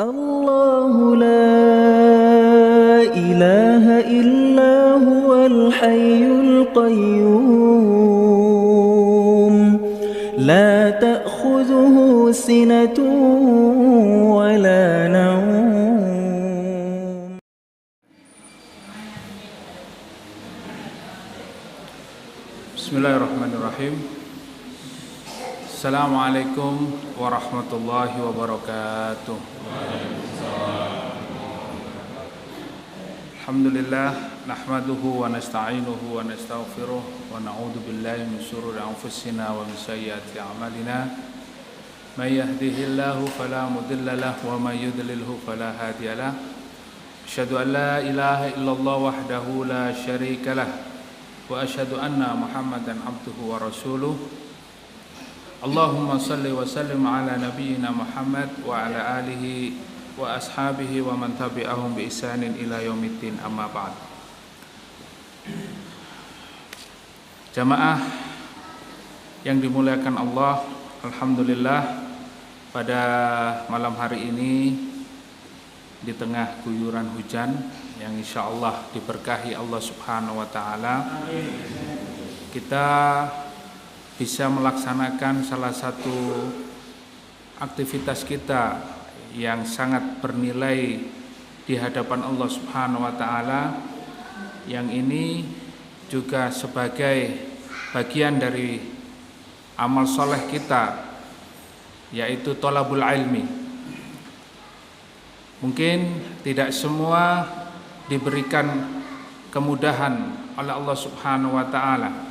الله لا إله إلا هو الحي القيوم لا تأخذه سنة ولا نوم. Bismillahirrahmanirrahim. Assalamualaikum warahmatullahi wabarakatuh. Alhamdulillah nahmaduhu wa nasta'inuhu wa nastaghfiruh wa na'udzu billahi min shururi anfusina wa min sayyiati a'malina. May yahdihillahu fala mudilla lahu wa may yudlilhu fala hadiya lahu. Asyhadu an la ilaha illallah wahdahu la syarika lah wa asyhadu anna Muhammadan abduhu wa rasuluh. Allahumma salli wa sallim ala nabiyyina Muhammad wa ala alihi wa ashabihi wa man tabi'ahum bi ihsanin ila yaumiddin, amma ba'd. Jamaah yang dimuliakan Allah, alhamdulillah pada malam hari ini di tengah guyuran hujan yang insyaallah diberkahi Allah Subhanahu wa taala, kita bisa melaksanakan salah satu aktivitas kita yang sangat bernilai di hadapan Allah Subhanahu wa taala, yang ini juga sebagai bagian dari amal soleh kita, yaitu thalabul ilmi. Mungkin tidak semua diberikan kemudahan oleh Allah Subhanahu wa taala,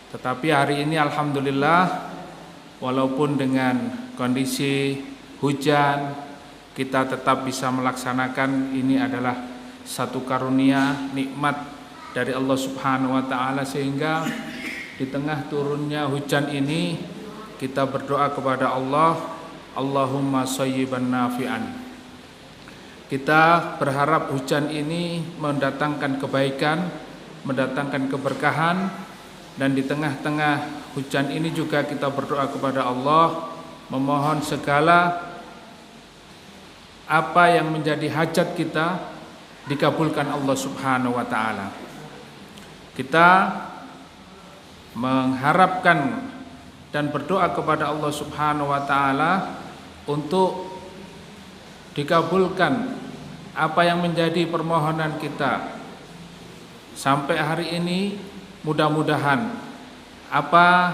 tetapi hari ini alhamdulillah, walaupun dengan kondisi hujan, kita tetap bisa melaksanakan. Ini adalah satu karunia, nikmat dari Allah Subhanahu wa taala, sehingga di tengah turunnya hujan ini kita berdoa kepada Allah, Allahumma shayyiban nafi'an. Kita berharap hujan ini mendatangkan kebaikan, mendatangkan keberkahan. Dan di tengah-tengah hujan ini juga kita berdoa kepada Allah, memohon segala apa yang menjadi hajat kita dikabulkan Allah Subhanahu wa taala. Kita mengharapkan dan berdoa kepada Allah Subhanahu wa taala untuk dikabulkan apa yang menjadi permohonan kita. Sampai hari ini mudah-mudahan apa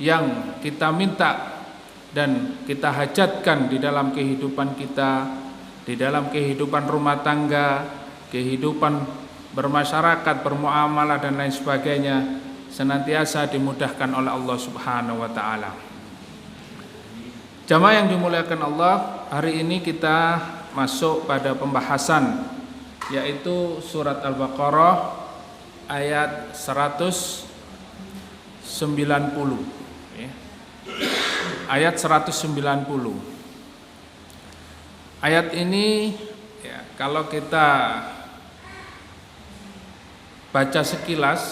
yang kita minta dan kita hajatkan di dalam kehidupan kita, di dalam kehidupan rumah tangga, kehidupan bermasyarakat, bermuamalah dan lain sebagainya, senantiasa dimudahkan oleh Allah Subhanahu wa taala. Jamaah yang dimuliakan Allah, hari ini kita masuk pada pembahasan, yaitu surat Al-Baqarah ayat 190 ya. Ayat 190. Ayat ini ya, kalau kita baca sekilas,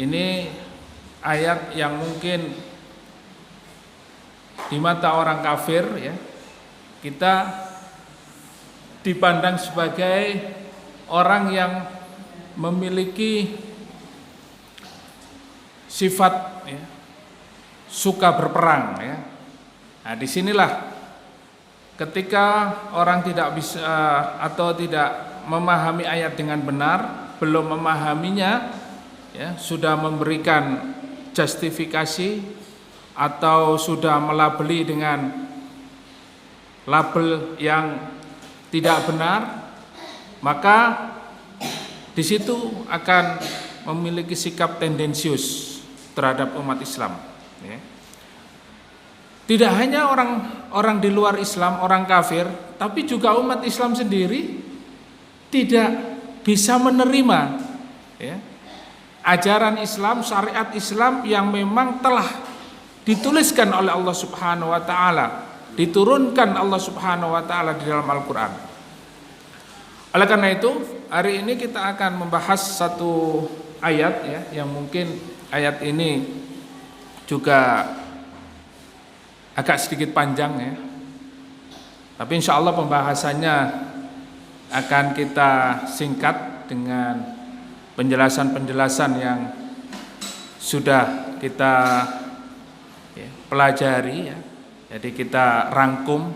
ini ayat yang mungkin di mata orang kafir ya, kita dipandang sebagai orang yang memiliki sifat ya, suka berperang ya. Nah, disinilah ketika orang tidak bisa atau tidak memahami ayat dengan benar, belum memahaminya ya, sudah memberikan justifikasi atau sudah melabeli dengan label yang tidak benar, maka di situ akan memiliki sikap tendensius terhadap umat Islam ya. Tidak hanya orang di luar Islam, orang kafir, tapi juga umat Islam sendiri tidak bisa menerima ya, ajaran Islam, syariat Islam yang memang telah dituliskan oleh Allah Subhanahu wa taala, diturunkan Allah Subhanahu wa taala di dalam Al-Qur'an. Oleh karena itu, hari ini kita akan membahas satu ayat ya, yang mungkin ayat ini juga agak sedikit panjang ya. Tapi insya Allah pembahasannya akan kita singkat dengan penjelasan-penjelasan yang sudah kita pelajari ya. Jadi kita rangkum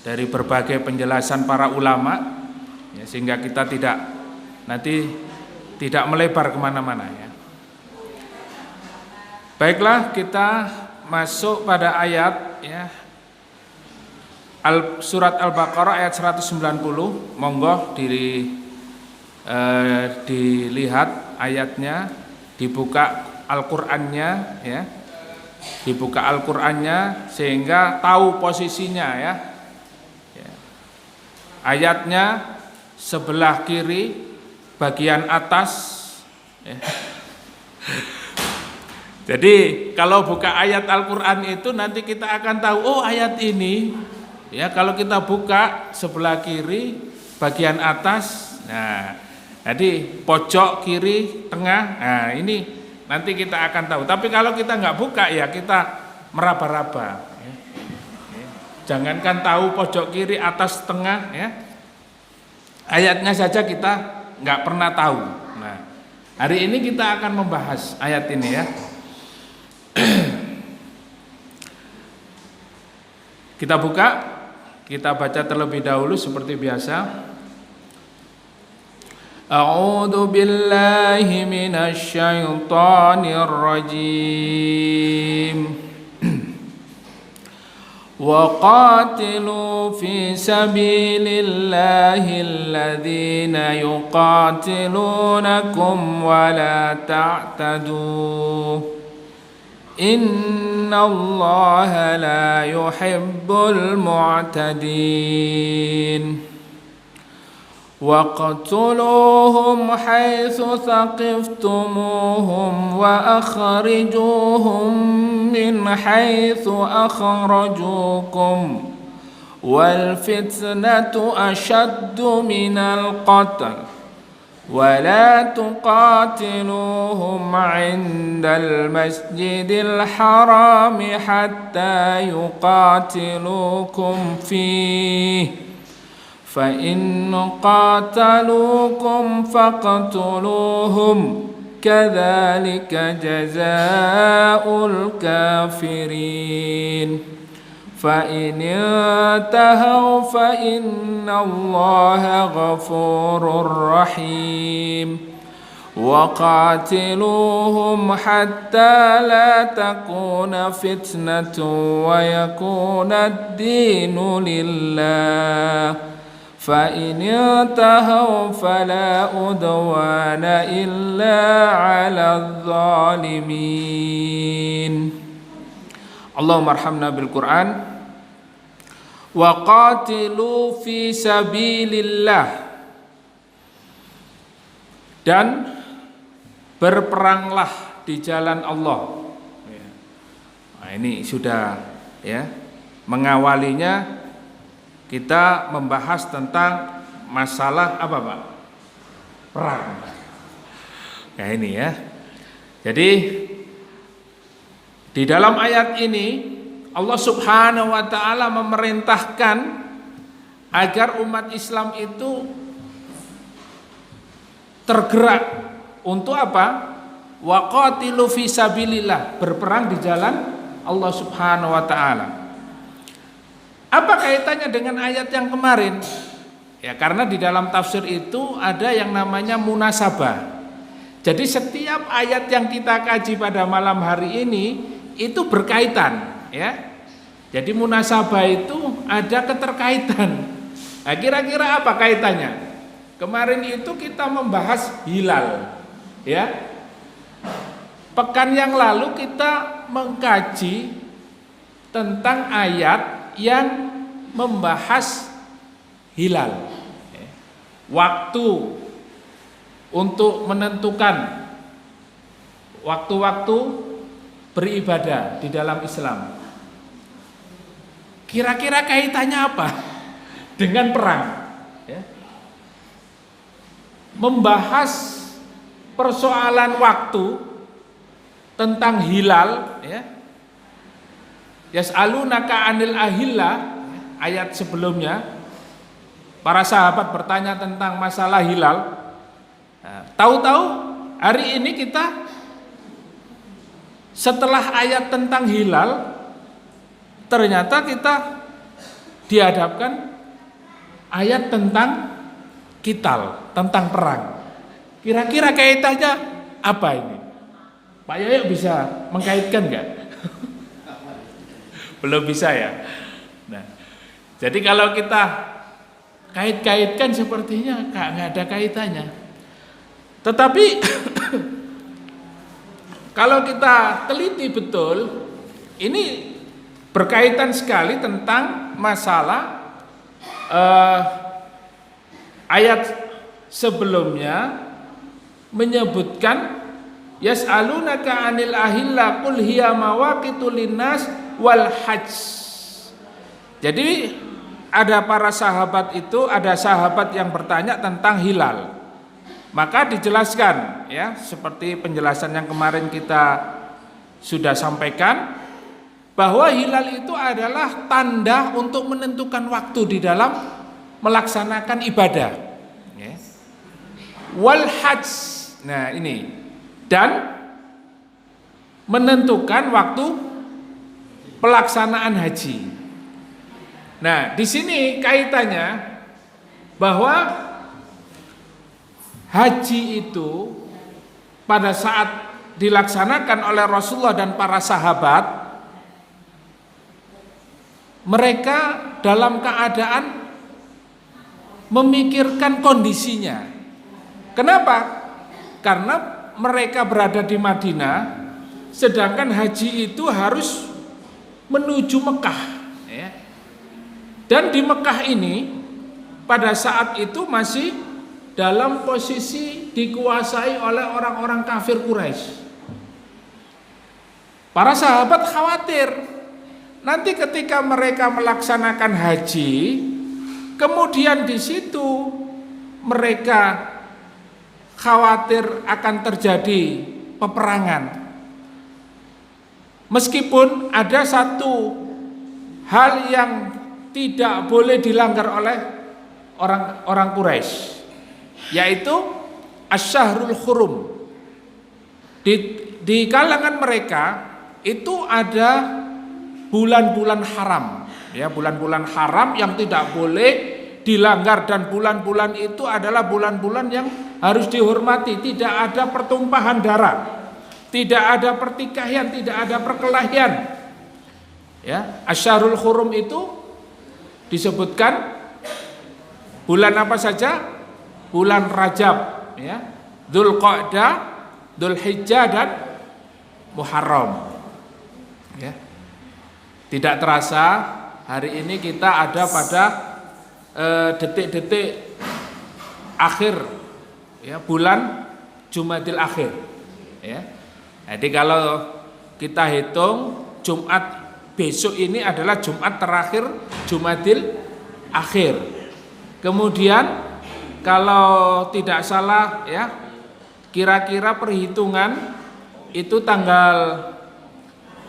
dari berbagai penjelasan para ulama ya, sehingga kita tidak melebar kemana-mana ya. Baiklah, kita masuk pada ayat ya, surat Al-Baqarah ayat 190. Monggo dilihat ayatnya, dibuka Al-Qur'annya ya. Dibuka Al-Qur'annya sehingga tahu posisinya ya. Ayatnya sebelah kiri bagian atas ya. Jadi kalau buka ayat Al-Qur'an itu nanti kita akan tahu, oh ayat ini ya, kalau kita buka sebelah kiri bagian atas, nah jadi pojok kiri tengah, nah ini nanti kita akan tahu. Tapi kalau kita nggak buka ya kita meraba-raba ya. Jangankan tahu pojok kiri atas tengah ya, ayatnya saja kita nggak pernah tahu. Nah hari ini kita akan membahas ayat ini ya. Kita buka, kita baca terlebih dahulu seperti biasa. A'udzu billahi minasy syaithanir rajim. Wa qatilu fi sabilillahi alladhina yuqatilunakum wa la ta'tadu. Innallaha la yuhibbul mu'tadin. Waqtuluhum haitsu thaqiftumuhum wa akhrijuhum min haitsu akhrajukum wal fitnatu ashaddu minal qatl. ولا تقاتلوهم عند المسجد الحرام حتى يقاتلوكم فيه فإن قاتلوكم فاقتلوهم كذلك جزاء الكافرين فإن انتهوا فإن الله غفور رحيم وقاتلوهم حتى لا تكون فتنة ويكون الدين لله فإن انتهوا فلا عدوان إلا على الظالمين. اللهم ارحمنا بالقرآن. Wa qatilu fi sabilillah, dan berperanglah di jalan Allah. Nah, ini sudah ya, mengawalinya kita membahas tentang masalah apa Pak? Perang. Nah ini ya. Jadi di dalam ayat ini Allah Subhanahu wa ta'ala memerintahkan agar umat Islam itu tergerak untuk apa? Wa qatilu fi sabilillah, berperang di jalan Allah Subhanahu wa ta'ala. Apa kaitannya dengan ayat yang kemarin? Ya karena di dalam tafsir itu ada yang namanya munasabah. Jadi setiap ayat yang kita kaji pada malam hari ini itu berkaitan. Ya, jadi munasabah itu ada keterkaitan. Nah, kira-kira apa kaitannya? Kemarin itu kita membahas hilal, ya. Pekan yang lalu kita mengkaji tentang ayat yang membahas hilal, waktu untuk menentukan waktu-waktu beribadah di dalam Islam. Kira-kira kaitannya apa dengan perang? Ya. Membahas persoalan waktu tentang hilal, ya. Yas'alunaka 'anil ahilla, ayat sebelumnya para sahabat bertanya tentang masalah hilal. Nah, tahu-tahu hari ini kita setelah ayat tentang hilal, ternyata kita dihadapkan ayat tentang qital, tentang perang. Kira-kira kaitannya apa ini? Pak Yoyo bisa mengkaitkan nggak? Belum bisa ya. Nah, jadi kalau kita kait-kaitkan sepertinya nggak ada kaitannya. Tetapi kalau kita teliti betul, ini berkaitan sekali tentang masalah ayat sebelumnya menyebutkan yas'alunaka 'anil ahilla qul hiya mawaqitu linnas wal hajj. Jadi ada para sahabat itu, ada sahabat yang bertanya tentang hilal. Maka dijelaskan ya, seperti penjelasan yang kemarin kita sudah sampaikan, bahwa hilal itu adalah tanda untuk menentukan waktu di dalam melaksanakan ibadah ya. Wal hajj, nah ini, dan menentukan waktu pelaksanaan haji. Nah, di sini kaitannya bahwa haji itu pada saat dilaksanakan oleh Rasulullah dan para sahabat, mereka dalam keadaan memikirkan kondisinya. Kenapa? Karena mereka berada di Madinah, sedangkan haji itu harus menuju Mekah ya. Dan di Mekah ini pada saat itu masih dalam posisi dikuasai oleh orang-orang kafir Quraisy. Para sahabat khawatir nanti ketika mereka melaksanakan haji, kemudian di situ mereka khawatir akan terjadi peperangan. Meskipun ada satu hal yang tidak boleh dilanggar oleh orang Quraisy, yaitu Asy-Syahrul Hurum. Di kalangan mereka itu ada bulan-bulan haram, ya, bulan-bulan haram yang tidak boleh dilanggar, dan bulan-bulan itu adalah bulan-bulan yang harus dihormati. Tidak ada pertumpahan darah, tidak ada pertikaian, tidak ada perkelahian. Ya, Asy-Syahrul Hurum itu disebutkan bulan apa saja? Bulan Rajab, ya, Dzulqa'dah, Dzulhijjah dan Muharram. Ya. Tidak terasa hari ini kita ada pada detik-detik akhir ya, bulan Jumadil Akhir ya. Jadi kalau kita hitung Jumat besok ini adalah Jumat terakhir Jumadil Akhir. Kemudian kalau tidak salah ya, kira-kira perhitungan itu tanggal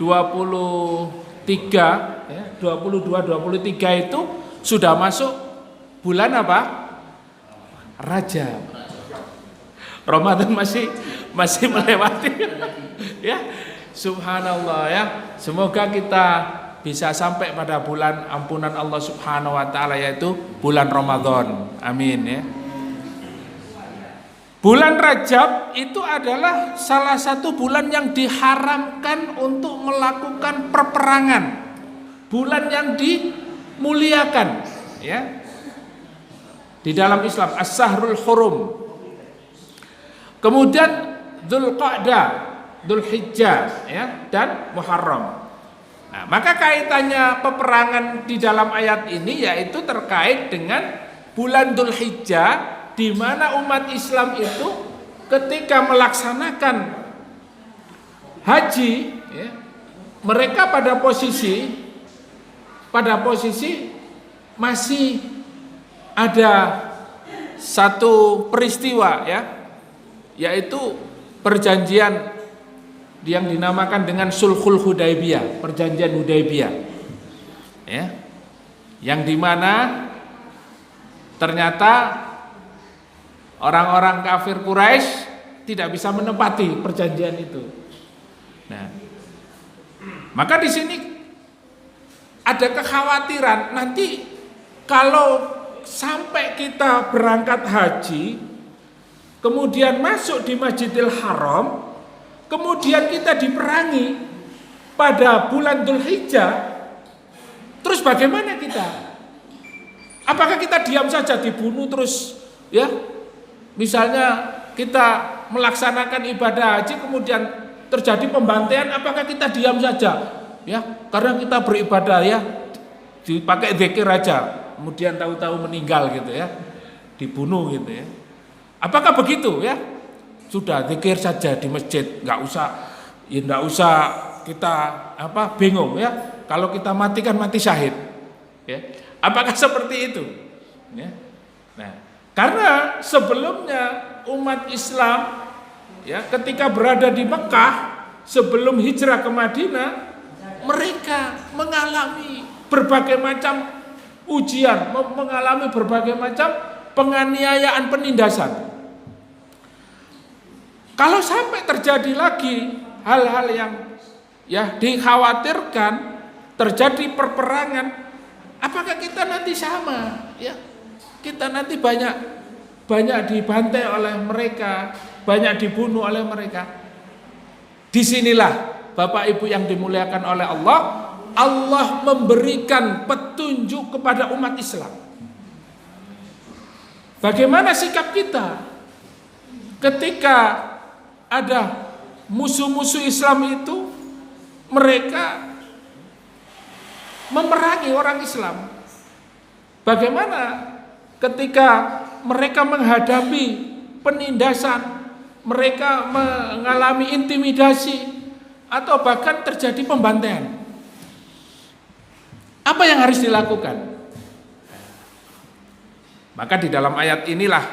23 ya, 22-23 itu sudah masuk bulan apa? Rajab. Ramadan masih melewati. Ya, subhanallah ya. Semoga kita bisa sampai pada bulan ampunan Allah Subhanahu wa taala, yaitu bulan Ramadan. Amin ya. Bulan Rajab itu adalah salah satu bulan yang diharamkan untuk melakukan peperangan. Bulan yang dimuliakan ya. Di dalam Islam Asy-Syahrul Hurum. Kemudian Dzulqa'dah, Dzulhijjah ya, dan Muharram. Nah, maka kaitannya peperangan di dalam ayat ini yaitu terkait dengan bulan Dzulhijjah, di mana umat Islam itu ketika melaksanakan haji ya, mereka pada posisi masih ada satu peristiwa ya, yaitu perjanjian yang dinamakan dengan Sulhul Hudaybiyah, perjanjian Hudaybiyah. Ya. Yang dimana ternyata orang-orang kafir Quraisy tidak bisa menepati perjanjian itu. Nah, maka di sini ada kekhawatiran nanti kalau sampai kita berangkat haji, kemudian masuk di Masjidil Haram, kemudian kita diperangi pada bulan Dzulhijjah, terus bagaimana kita? Apakah kita diam saja dibunuh terus ya? Misalnya kita melaksanakan ibadah haji kemudian terjadi pembantaian, apakah kita diam saja? Ya, karena kita beribadah ya dipakai zikir aja, kemudian tahu-tahu meninggal gitu ya, dibunuh gitu ya. Apakah begitu ya? Sudah zikir saja di masjid, nggak usah kita bingung ya. Kalau kita mati kan mati syahid. Ya. Apakah seperti itu? Ya. Nah, karena sebelumnya umat Islam ya ketika berada di Mekah sebelum hijrah ke Madinah, mereka mengalami berbagai macam ujian, mengalami berbagai macam penganiayaan, penindasan. Kalau sampai terjadi lagi hal-hal yang ya dikhawatirkan terjadi perperangan, apakah kita nanti sama ya? Kita nanti banyak dibantai oleh mereka, banyak dibunuh oleh mereka. Disinilah Bapak Ibu yang dimuliakan oleh Allah, Allah memberikan petunjuk kepada umat Islam. Bagaimana sikap kita ketika ada musuh-musuh Islam itu, mereka memerangi orang Islam. Bagaimana ketika mereka menghadapi penindasan, mereka mengalami intimidasi, atau bahkan terjadi pembantaian? Apa yang harus dilakukan? Maka di dalam ayat inilah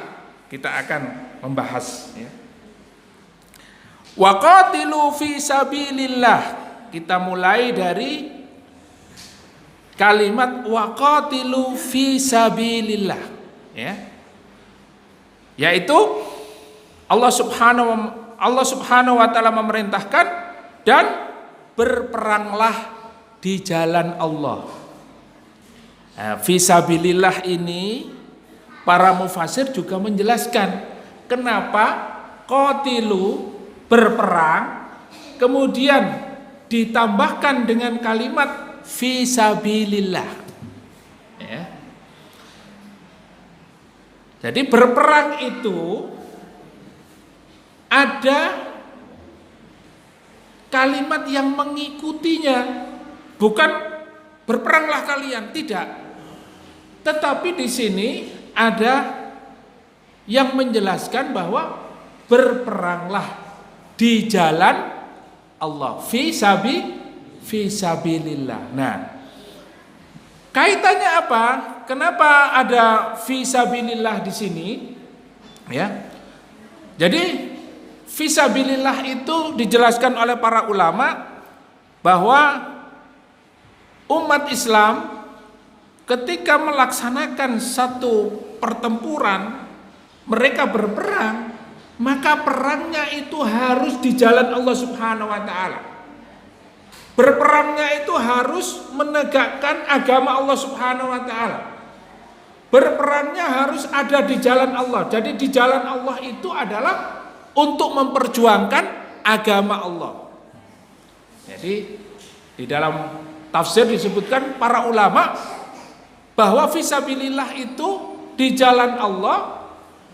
kita akan membahas ya. Waqatilu fi sabilillah. Kita mulai dari kalimat waqatilu fi sabilillah ya. Yaitu Allah Subhanahu wa taala memerintahkan dan berperanglah di jalan Allah. Nah, fi sabilillah ini para mufasir juga menjelaskan kenapa qatilu berperang kemudian ditambahkan dengan kalimat fi sabilillah ya. Jadi berperang itu ada kalimat yang mengikutinya, bukan berperanglah kalian, tidak. Tetapi di sini ada yang menjelaskan bahwa berperanglah di jalan Allah, fi sabilillah. Nah, kaitannya apa? Kenapa ada fi sabilillah di sini? Ya. Jadi fisabilillah itu dijelaskan oleh para ulama bahwa umat Islam ketika melaksanakan satu pertempuran, mereka berperang, maka perangnya itu harus di jalan Allah Subhanahu wa taala. Berperangnya itu harus menegakkan agama Allah Subhanahu wa taala. Berperangnya harus ada di jalan Allah. Jadi di jalan Allah itu adalah untuk memperjuangkan agama Allah. Jadi di dalam tafsir disebutkan para ulama bahwa fisabilillah itu di jalan Allah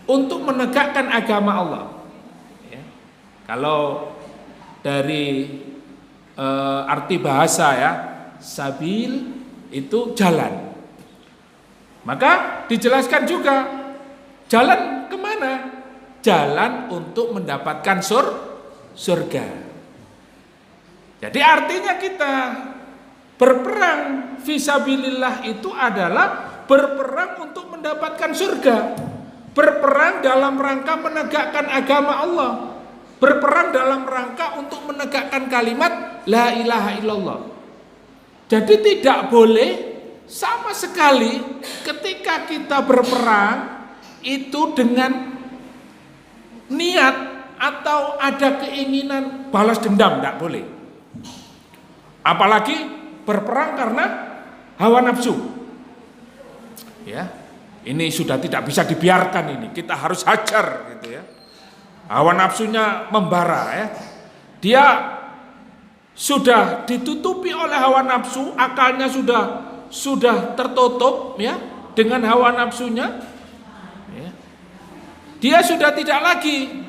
untuk menegakkan agama Allah. Ya. Kalau dari arti bahasa ya, sabil itu jalan. Maka dijelaskan juga jalan kemana? Jalan untuk mendapatkan surga. Jadi artinya kita berperang fisabilillah itu adalah berperang untuk mendapatkan surga. Berperang dalam rangka menegakkan agama Allah. berperang dalam rangka untuk menegakkan kalimat la ilaha illallah. Jadi tidak boleh sama sekali ketika kita berperang itu dengan niat atau ada keinginan balas dendam, tidak boleh. Apalagi berperang karena hawa nafsu. Ya, ini sudah tidak bisa dibiarkan ini. Kita harus hajar gitu ya. Hawa nafsunya membara ya. Dia sudah ditutupi oleh hawa nafsu, akalnya sudah tertutup ya dengan hawa nafsunya. Ya. Dia sudah tidak lagi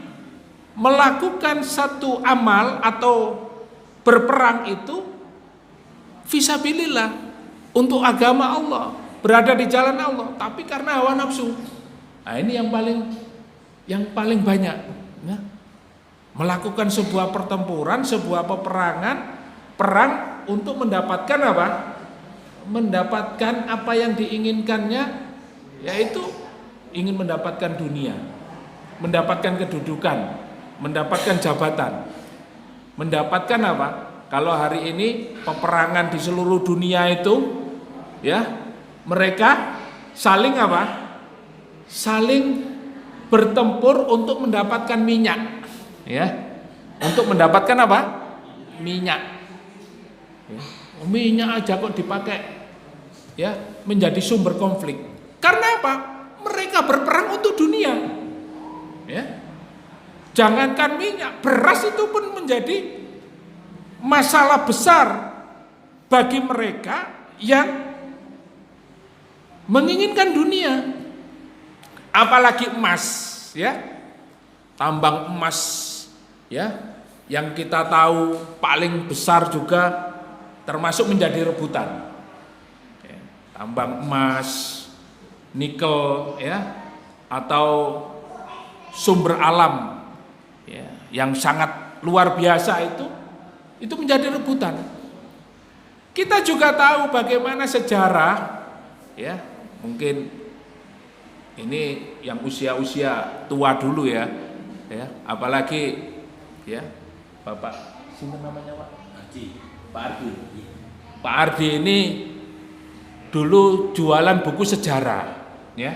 melakukan satu amal atau berperang itu fisabilillah untuk agama Allah, berada di jalan Allah, tapi karena hawa nafsu. Nah, ini yang paling banyak ya. Melakukan sebuah pertempuran, sebuah peperangan, perang untuk mendapatkan apa? Mendapatkan apa yang diinginkannya, yaitu ingin mendapatkan dunia, mendapatkan kedudukan, mendapatkan jabatan, mendapatkan apa? Kalau hari ini peperangan di seluruh dunia itu, ya, mereka saling apa? Saling bertempur untuk mendapatkan minyak. Ya, untuk mendapatkan apa? Minyak. Ya, minyak aja kok dipakai, ya, menjadi sumber konflik. Karena apa? Mereka berperang untuk dunia. Ya, jangankan minyak, beras itu pun menjadi masalah besar bagi mereka yang menginginkan dunia. Apalagi emas, ya, tambang emas. Ya, yang kita tahu paling besar juga termasuk menjadi rebutan. Ya, tambang emas, nikel, ya, atau sumber alam, ya, yang sangat luar biasa itu menjadi rebutan. Kita juga tahu bagaimana sejarah, ya, mungkin ini yang usia-usia tua dulu ya, apalagi. Ya, Bapak, siapa namanya Pak? Pak Ardi ini dulu jualan buku sejarah, ya.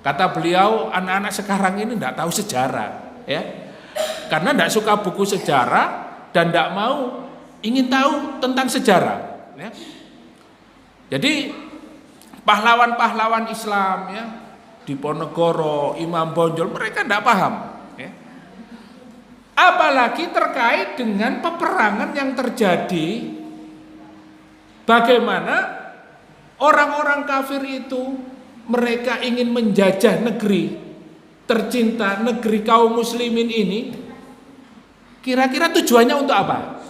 Kata beliau, anak-anak sekarang ini tidak tahu sejarah, ya, karena tidak suka buku sejarah dan tidak mau ingin tahu tentang sejarah. Ya. Jadi pahlawan-pahlawan Islam, ya, Diponegoro, Imam Bonjol, mereka tidak paham. Apalagi terkait dengan peperangan yang terjadi, bagaimana orang-orang kafir itu mereka ingin menjajah negeri tercinta, negeri kaum muslimin ini. Kira-kira tujuannya untuk apa?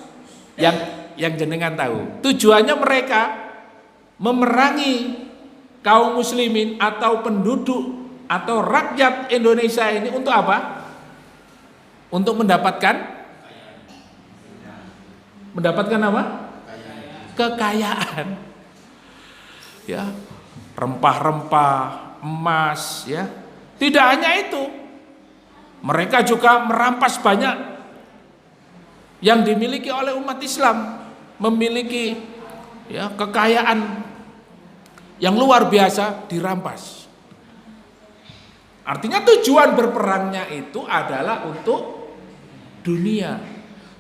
Yang jenengan tahu. Tujuannya mereka memerangi kaum muslimin atau penduduk atau rakyat Indonesia ini untuk apa? Untuk mendapatkan apa? Kekayaan. Ya, rempah-rempah, emas, ya. Tidak hanya itu. Mereka juga merampas banyak yang dimiliki oleh umat Islam, memiliki, ya, kekayaan yang luar biasa dirampas. Artinya tujuan berperangnya itu adalah untuk dunia.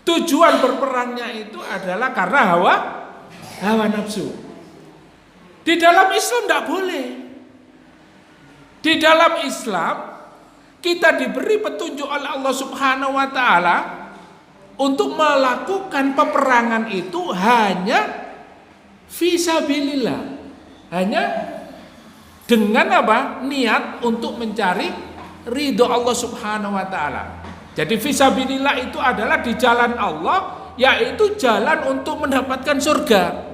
Tujuan berperangnya itu adalah karena hawa nafsu. Di dalam Islam tidak boleh. Di dalam Islam kita diberi petunjuk oleh Allah Subhanahu wa taala untuk melakukan peperangan itu hanya fisabilillah. Hanya dengan apa? Niat untuk mencari ridho Allah Subhanahu wa taala. Jadi fisabilillah itu adalah di jalan Allah, yaitu jalan untuk mendapatkan surga.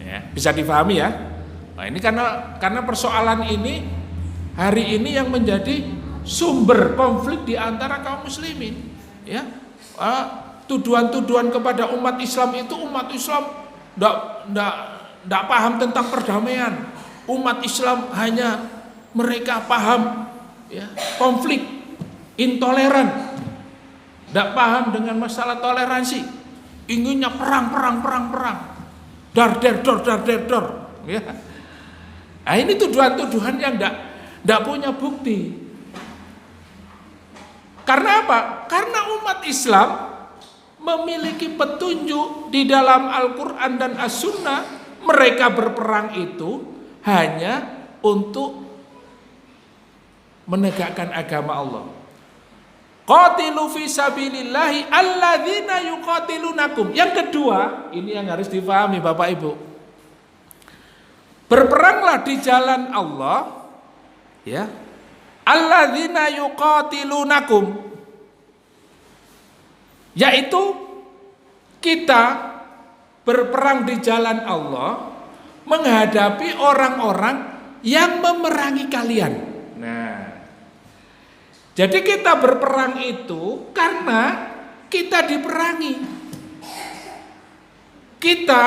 Ya, bisa difahami ya. Nah, ini karena persoalan ini hari ini yang menjadi sumber konflik di antara kaum muslimin. Ya, tuduhan-tuduhan kepada umat Islam itu, umat Islam tidak paham tentang perdamaian. Umat Islam hanya mereka paham, ya, konflik, intoleran. tidak paham dengan masalah toleransi, inginnya perang, dar der. Ya. Nah, ini tuduhan-tuduhan yang tidak punya bukti. Karena apa? Karena umat Islam memiliki petunjuk di dalam Al-Quran dan As-Sunnah. Mereka berperang itu hanya untuk menegakkan agama Allah. Qatilu fi sabilillahi alladzina yuqatilunakum. Yang kedua, ini yang harus difahami Bapak Ibu. Berperanglah di jalan Allah, ya. Alladzina yuqatilunakum, yaitu kita berperang di jalan Allah menghadapi orang-orang yang memerangi kalian. Nah, jadi kita berperang itu karena kita diperangi. Kita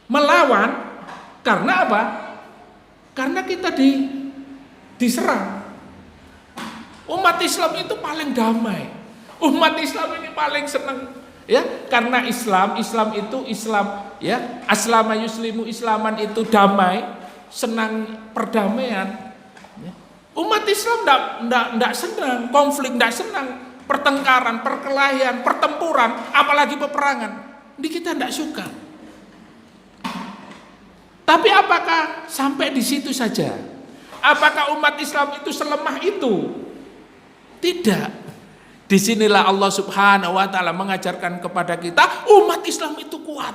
melawan karena apa? Karena kita diserang. Umat Islam itu paling damai. Umat Islam ini paling senang, ya, karena Islam itu Islam, ya, aslama yuslimu islaman itu damai, senang perdamaian. Ya. Umat Islam enggak senang konflik, enggak senang pertengkaran, perkelahian, pertempuran, apalagi peperangan. Ini kita enggak suka. Tapi apakah sampai di situ saja? Apakah umat Islam itu selemah itu? Tidak. Disinilah Allah Subhanahu wa ta'ala mengajarkan kepada kita, umat Islam itu kuat.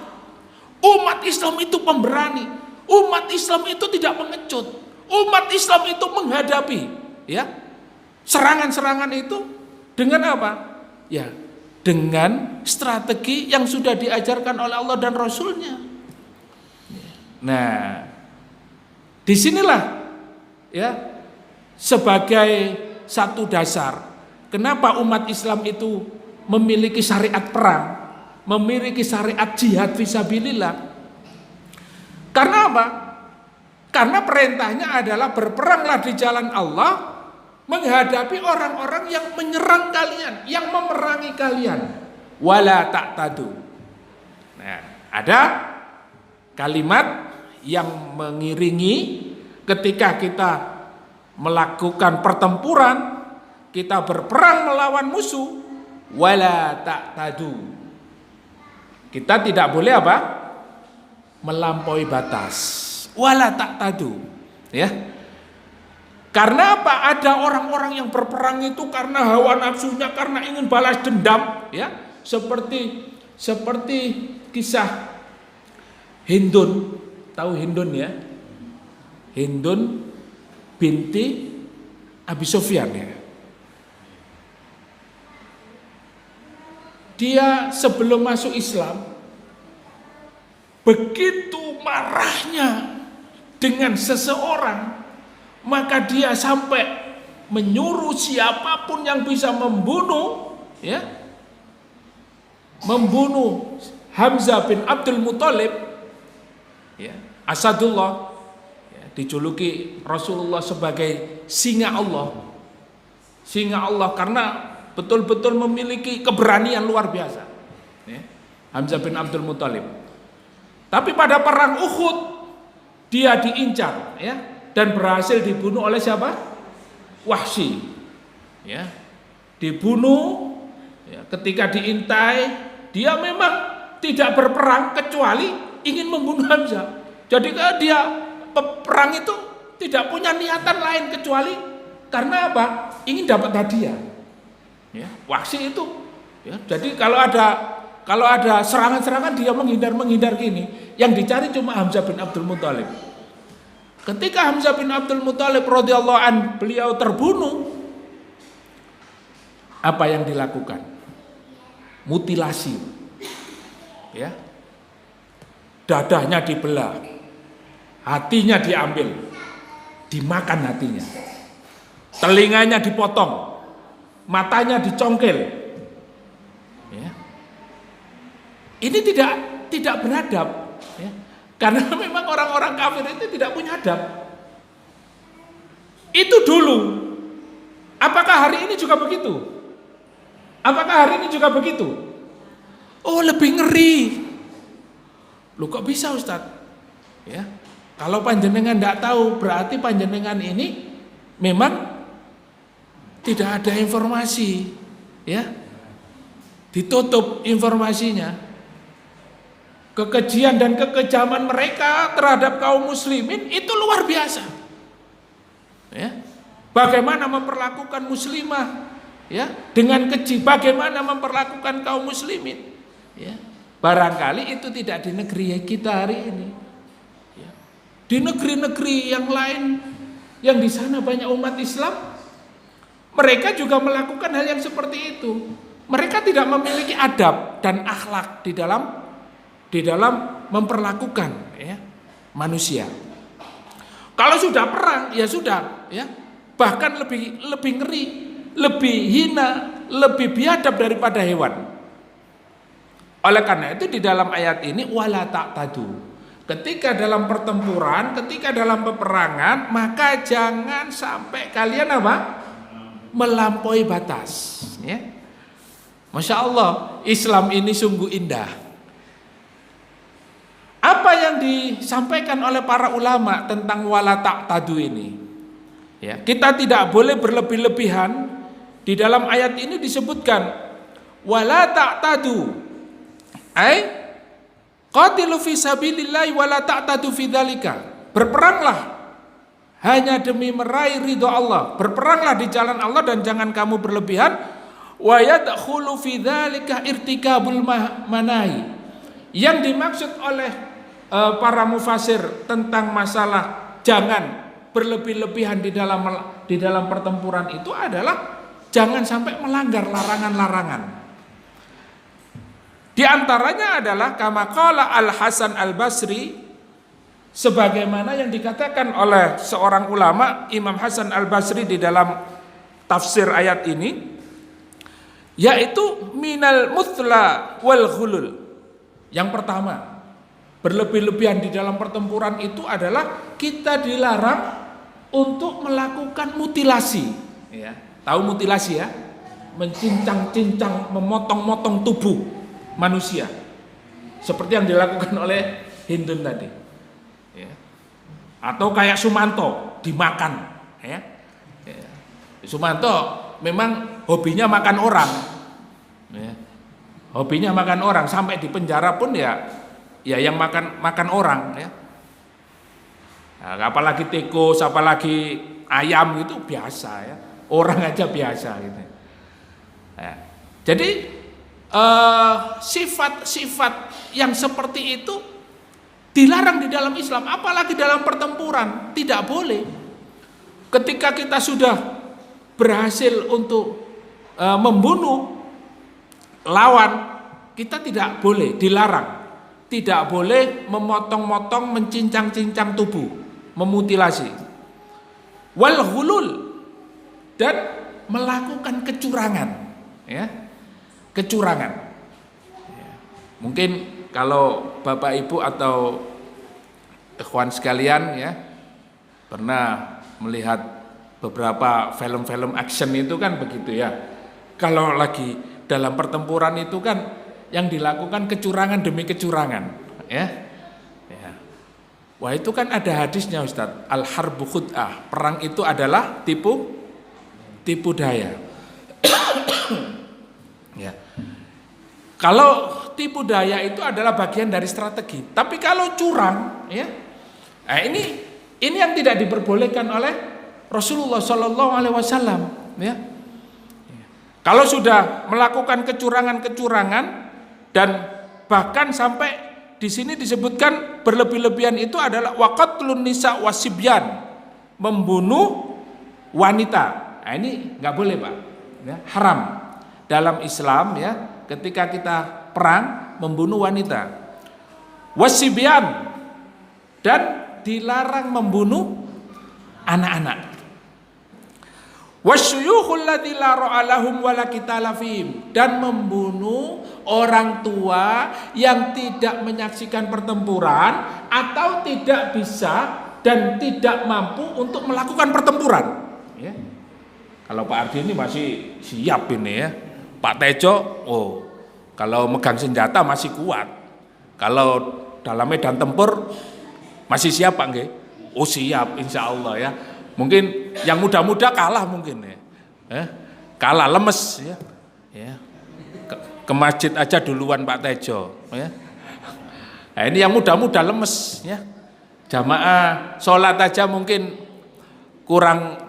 Umat Islam itu pemberani. Umat Islam itu tidak pengecut. Umat Islam itu menghadapi, ya, serangan-serangan itu dengan apa? Ya, dengan strategi yang sudah diajarkan oleh Allah dan Rasulnya. Nah, disinilah, ya, sebagai satu dasar kenapa umat Islam itu memiliki syariat perang, memiliki syariat jihad fisabilillah. Karena apa? Karena perintahnya adalah berperanglah di jalan Allah menghadapi orang-orang yang menyerang kalian, yang memerangi kalian. Wala ta'tadu. Nah, ada kalimat yang mengiringi ketika kita melakukan pertempuran, kita berperang melawan musuh, wala ta'tadu. Kita tidak boleh apa? Melampaui batas. Wala ta'tadu, ya. Karena apa? Ada orang-orang yang berperang itu karena hawa nafsunya, karena ingin balas dendam, ya. Seperti kisah Hindun, tahu Hindun, ya? Hindun binti Abi Sufyan, ya. Dia sebelum masuk Islam begitu marahnya dengan seseorang, maka dia sampai menyuruh siapapun yang bisa membunuh, ya, membunuh Hamzah bin Abdul Muthalib, ya, Asadullah, ya, dijuluki Rasulullah sebagai singa Allah. Singa Allah karena betul-betul memiliki keberanian luar biasa, ya, Hamzah bin Abdul Muthalib. Tapi pada perang Uhud dia diincar, ya, dan berhasil dibunuh oleh siapa? Wahsy, ya, dibunuh, ya. Ketika diintai, dia memang tidak berperang kecuali ingin membunuh Hamzah. Jadi dia perang itu tidak punya niatan lain kecuali karena apa? Ingin dapat hadiah. Ya, Wahsy itu, ya, jadi kalau ada serangan-serangan dia menghindar gini, yang dicari cuma Hamzah bin Abdul Muthalib. Ketika Hamzah bin Abdul Muthalib radhiyallahu an beliau terbunuh, apa yang dilakukan? Mutilasi, ya, dadahnya dibelah, hatinya diambil, dimakan hatinya, telinganya dipotong, matanya dicongkel, ya. Ini tidak beradab, ya. Karena memang orang-orang kafir itu tidak punya adab. Itu dulu. Apakah hari ini juga begitu? Apakah hari ini juga begitu? Oh, lebih ngeri. Loh, kok bisa Ustadz? Ya, kalau panjenengan tidak tahu, berarti panjenengan ini memang tidak ada informasi, ya, ditutup informasinya. Kekejian dan kekejaman mereka terhadap kaum muslimin itu luar biasa. Ya, bagaimana memperlakukan muslimah, ya, dengan keji, bagaimana memperlakukan kaum muslimin, ya. Barangkali itu tidak di negeri kita hari ini, ya. Di negeri-negeri yang lain, yang di sana banyak umat Islam, mereka juga melakukan hal yang seperti itu. Mereka tidak memiliki adab dan akhlak di dalam memperlakukan, ya, manusia. Kalau sudah perang, ya sudah, ya, bahkan lebih ngeri, lebih hina, lebih biadab daripada hewan. Oleh karena itu di dalam ayat ini wala ta'tadu. Ketika dalam pertempuran, ketika dalam peperangan, maka jangan sampai kalian apa? Melampaui batas, ya. Masya Allah, Islam ini sungguh indah. Apa yang disampaikan oleh para ulama tentang wala ta'tadu ini? Ya, kita tidak boleh berlebih-lebihan. Di dalam ayat ini disebutkan wala ta'tadu, ai qatilu fi sabilillah wala ta'tadu fi dzalika. Berperanglah hanya demi meraih ridho Allah. Berperanglah di jalan Allah dan jangan kamu berlebihan. Wa yadkhulu fi dzalika irtikabul manahi. Yang dimaksud oleh para mufasir tentang masalah jangan berlebih-lebihan di dalam pertempuran itu adalah jangan sampai melanggar larangan-larangan. Di antaranya adalah kama qala Al-Hasan Al-Basri, sebagaimana yang dikatakan oleh seorang ulama, Imam Hasan Al-Basri, di dalam tafsir ayat ini, yaitu minal muthla wal ghulul. Yang pertama, berlebih-lebihan di dalam pertempuran itu adalah kita dilarang untuk melakukan mutilasi, ya. Tahu mutilasi, ya? Mencincang-cincang, memotong-motong tubuh manusia, seperti yang dilakukan oleh Hindun tadi, ya. Atau kayak Sumanto dimakan, ya. Sumanto memang hobinya makan orang, ya. Hobinya makan orang, sampai di penjara pun ya yang makan orang, ya. Nah, apalagi tikus, apalagi ayam itu biasa, ya. Orang aja biasa gitu. Nah, jadi sifat-sifat yang seperti itu dilarang di dalam Islam, apalagi dalam pertempuran, tidak boleh. Ketika kita sudah berhasil untuk membunuh lawan, kita tidak boleh, dilarang. Tidak boleh memotong-motong, mencincang-cincang tubuh, memutilasi. Wal ghulul, dan melakukan kecurangan, ya. Kecurangan. Ya. Mungkin kalau Bapak Ibu atau ikhwan sekalian, ya, pernah melihat beberapa film-film action itu kan begitu, ya. Kalau lagi dalam pertempuran itu kan yang dilakukan kecurangan demi kecurangan, ya. Ya. Wah, itu kan ada hadisnya, Ustadz. Al-harbu khud'ah. Perang itu adalah tipu daya. Ya. Kalau tipu daya itu adalah bagian dari strategi. Tapi kalau curang, ya, ini yang tidak diperbolehkan oleh Rasulullah Shallallahu Alaihi Wasallam, ya. Kalau sudah melakukan kecurangan-kecurangan, dan bahkan sampai di sini disebutkan berlebih-lebihan itu adalah waqatlun nisa wasibyan, membunuh wanita. Nah, ini nggak boleh, Pak, ya, haram dalam Islam, ya. Ketika kita perang, membunuh wanita, wasibyan, dan dilarang membunuh anak-anak. Wasyuyukhul ladzi la ra'alahum wala qitala fihim, dan membunuh orang tua yang tidak menyaksikan pertempuran atau tidak bisa dan tidak mampu untuk melakukan pertempuran, ya. Kalau Pak Ardi ini masih siap ini, ya, Pak Tejo, kalau megang senjata masih kuat. Kalau dalam medan tempur masih siap Pak nggih? Oh siap, insya Allah ya. Mungkin yang muda-muda kalah mungkin ya. Kalah, lemes ya. Ke masjid aja duluan Pak Tejo ya. Nah, ini yang muda-muda lemes ya. Jamaah sholat aja mungkin kurang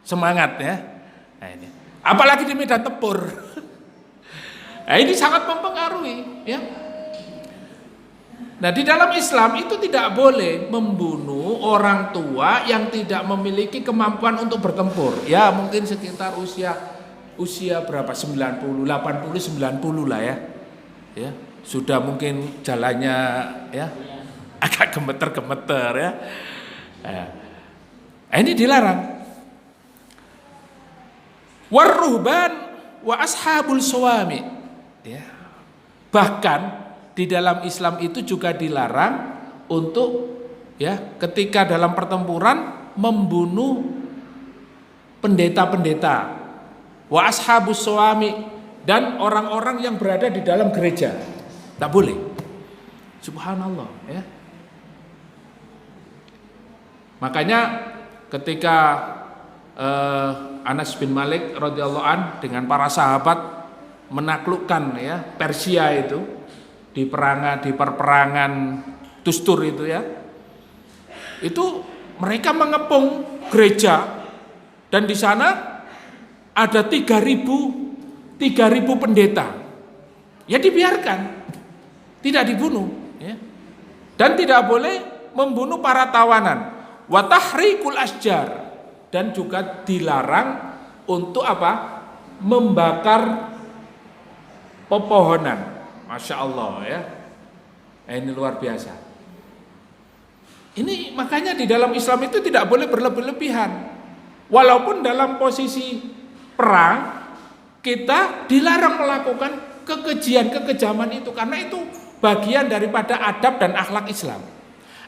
semangat ya. Nah, ini. Apalagi di medan tempur. Nah, ini sangat mempengaruhi ya. Nah, di dalam Islam itu tidak boleh membunuh orang tua yang tidak memiliki kemampuan untuk bertempur. Ya, mungkin sekitar usia berapa? 90, 80, 90 lah ya. Ya, sudah mungkin jalannya ya agak gemeter-gemeter ya. Nah, ini dilarang. Warruhban wa ashabul suwami. Ya. Bahkan di dalam Islam itu juga dilarang untuk ya ketika dalam pertempuran membunuh pendeta-pendeta, wa ashabus suwami, dan orang-orang yang berada di dalam gereja. Tak boleh. Subhanallah ya. Makanya ketika Anas bin Malik radhiyallahu an dengan para sahabat menaklukkan ya Persia itu di perperangan Tustur itu ya. Itu mereka mengepung gereja dan di sana ada 3.000 pendeta. Ya dibiarkan, tidak dibunuh ya. Dan tidak boleh membunuh para tawanan. Wa tahrikul asjar, dan juga dilarang untuk apa? Membakar pepohonan. Masya Allah ya. Ini luar biasa. Ini makanya di dalam Islam itu tidak boleh berlebih-lebihan. Walaupun dalam posisi perang kita dilarang melakukan kekejian-kekejaman itu, karena itu bagian daripada adab dan akhlak Islam.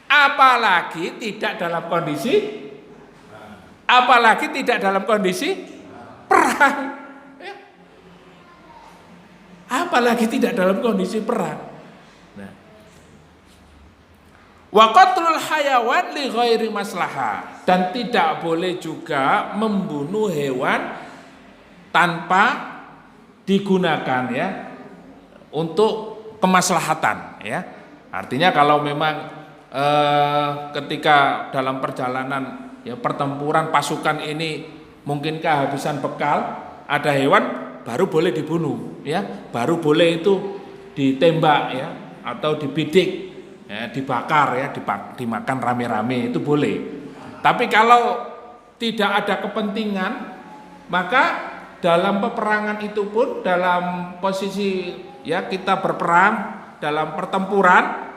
Apalagi tidak dalam kondisi perang. Ya. Apalagi tidak dalam kondisi perang. Nah. Wa qatlul hayawan li ghairi maslahah, dan tidak boleh juga membunuh hewan tanpa digunakan ya untuk kemaslahatan ya. Artinya kalau memang ketika dalam perjalanan ya pertempuran pasukan ini mungkin kehabisan bekal, ada hewan baru boleh dibunuh ya, baru boleh itu ditembak ya atau dibidik ya, dibakar ya, dimakan rame-rame itu boleh. Tapi kalau tidak ada kepentingan, maka dalam peperangan itu pun, dalam posisi ya kita berperang dalam pertempuran